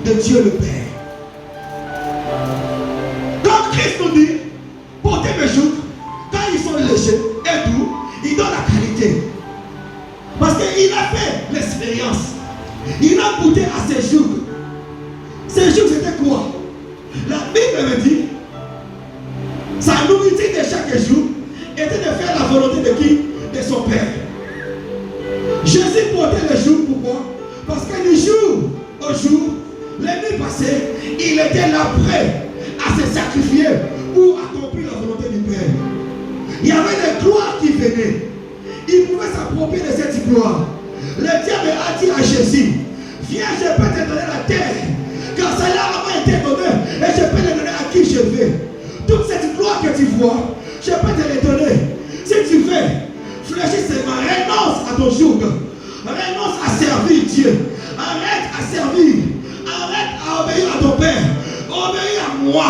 de Dieu le Père. Donc Christ nous dit, portez mes jougs, quand ils sont légers et doux, il donne la qualité. Parce qu'il a fait l'expérience. Il a goûté à ses jougs. Ces jougs c'était quoi? La Bible me dit, sa nourriture de chaque jour était de faire la volonté de qui? De son Père. Jésus portait les jours, pourquoi? Parce que du jour au jour, l'année passée, il était là prêt à se sacrifier pour accomplir la volonté du Père. Il y avait des gloires venait, il pouvait s'approprier de cette gloire. Le diable a dit à Jésus, viens, je peux te donner la terre, car cela m'a été donné, et je peux le donner à qui je veux. Toute cette gloire que tu vois, je peux te la donner. Si tu veux, fléchis seulement, renonce à ton joug, renonce à servir Dieu, arrête à servir, arrête à obéir à ton Père, obéis à moi.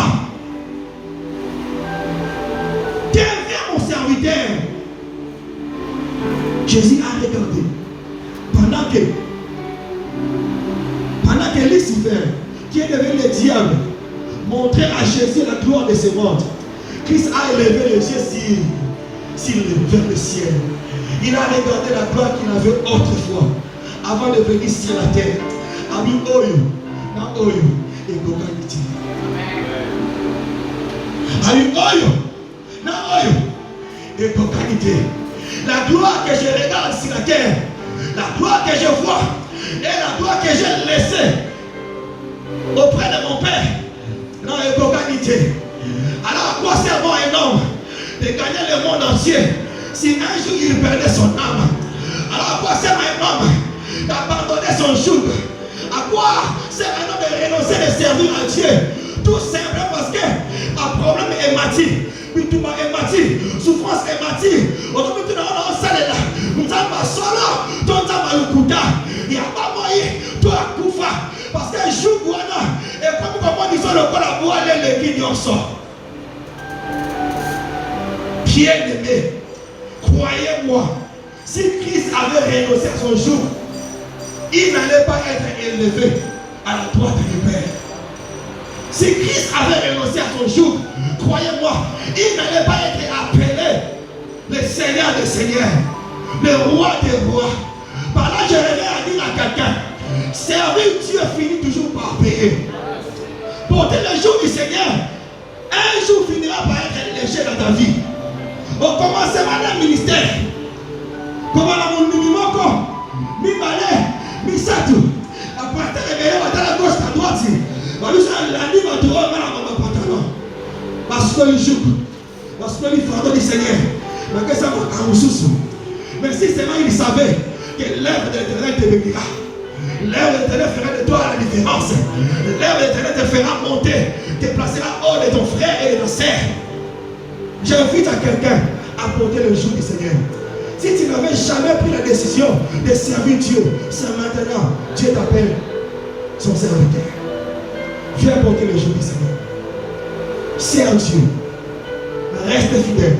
Deviens mon serviteur. Jésus a regardé. Pendant que Lucifer, qui est devenu le diable, montrait à Jésus la gloire de ce monde, Christ a élevé les yeux vers le ciel. Il a regardé la gloire qu'il avait autrefois, avant de venir sur la terre. Ami Oyo, na Oyo, et Gokaniti. Ami Oyo, na Oyo, et Gokaniti. La gloire que je regarde sur la terre, la gloire que je vois, et la gloire que j'ai laissée auprès de mon Père, non, et Gokaniti. Alors à quoi sert bon un homme de gagner le monde entier si un jour il perdait son âme? Alors à quoi sert un homme d'abandonner son joug? À quoi sert un homme de renoncer de servir à Dieu? Tout simplement parce que un problème est mati, puis tout est mati, souffrance est mati. Aujourd'hui tu n'as pas salle là, nous avons solo, ton temps le kuta. Il n'y a pas moyen, toi koufa, parce que joug wana et comme comment ils sont le corps à boire les guignons sort. Bien-aimé, croyez-moi, si Christ avait renoncé à son joug, il n'allait pas être élevé à la droite du Père. Si Christ avait renoncé à son joug, croyez-moi, il n'allait pas être appelé le Seigneur des Seigneurs, le Roi des Rois. Par là, je reviens à dire à quelqu'un, servir Dieu finit toujours par payer. Porter le jour du Seigneur, un jour finira par être léger dans ta vie. Au commencement d'un ministère, comme on a mon minimum, mi balai, mi satou, à partir de la gauche à droite, la nuit va te remettre dans mon pantalon. Parce que le jour, parce que le fardeau du Seigneur, mais que ça va à sous. Mais si seulement il savait que l'œuvre de l'Éternel te bénira, l'œuvre de l'Éternel fera de toi la différence, l'œuvre de l'Éternel te fera monter, te placera hors de ton frère et de ton sœur. J'invite à quelqu'un à porter le joug du Seigneur. Si tu n'avais jamais pris la décision de servir Dieu, c'est maintenant Dieu t'appelle son serviteur. Viens porter le joug du Seigneur. Sers Dieu. Reste fidèle.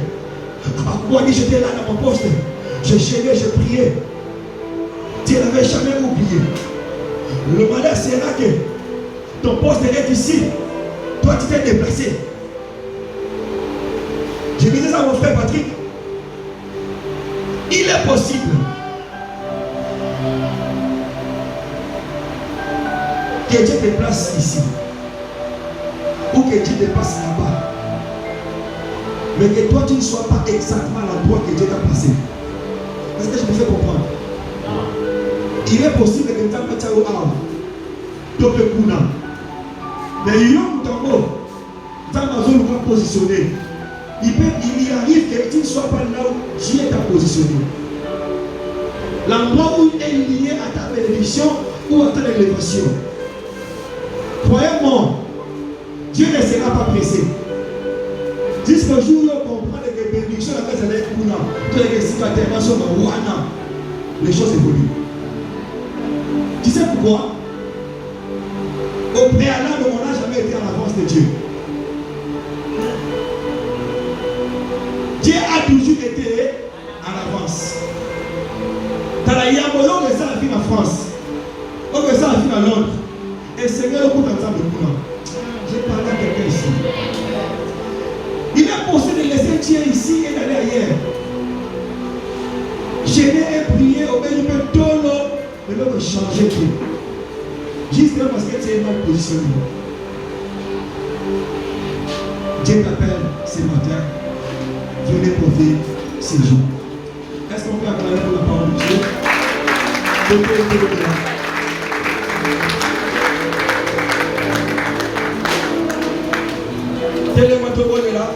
Moi, j'étais là dans mon poste. Je gênais, je priais. Dieu n'avait jamais oublié. Le mandat sera que ton poste est ici. Toi, tu t'es déplacé. Je disais ça à mon frère Patrick. Il est possible que Dieu te place ici ou que Dieu te place là-bas, mais que toi tu ne sois pas exactement à l'endroit que Dieu t'a placé. Est-ce que je me fais comprendre? Il est possible que tu aies au arbre, mais il y a un tambour, dans la zone où tu es positionné. Il arrive que tu ne sois pas là où Dieu t'a positionné. L'endroit où il est lié à ta bénédiction ou à ton élévation. Croyez-moi, Dieu ne sera pas pressé. Jusqu'au jour où on comprend que les bénédictions la face de l'Écouna, que les interventions de Wana, les choses évoluent. Tu sais pourquoi? Au préalable, on n'a jamais été en avance de Dieu. Dieu a toujours été en avance. Dans la Yamolo, on ça a en France. On ça a à Londres. Et le Seigneur le coup d'ensemble. J'ai parlé à quelqu'un ici. Il est possible de laisser Dieu ici et d'aller ailleurs. Je n'ai prié au même temps, mais là, on changer Dieu. Juste parce que tu es mal positionné. Dieu t'appelle ce matin. Venez porter ces jours. Est-ce qu'on peut acclamer pour la parole de Dieu? Télématobone est là.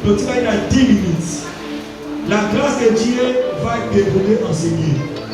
Donc il a 10 minutes. La grâce de Dieu va dérouler en ce lieu.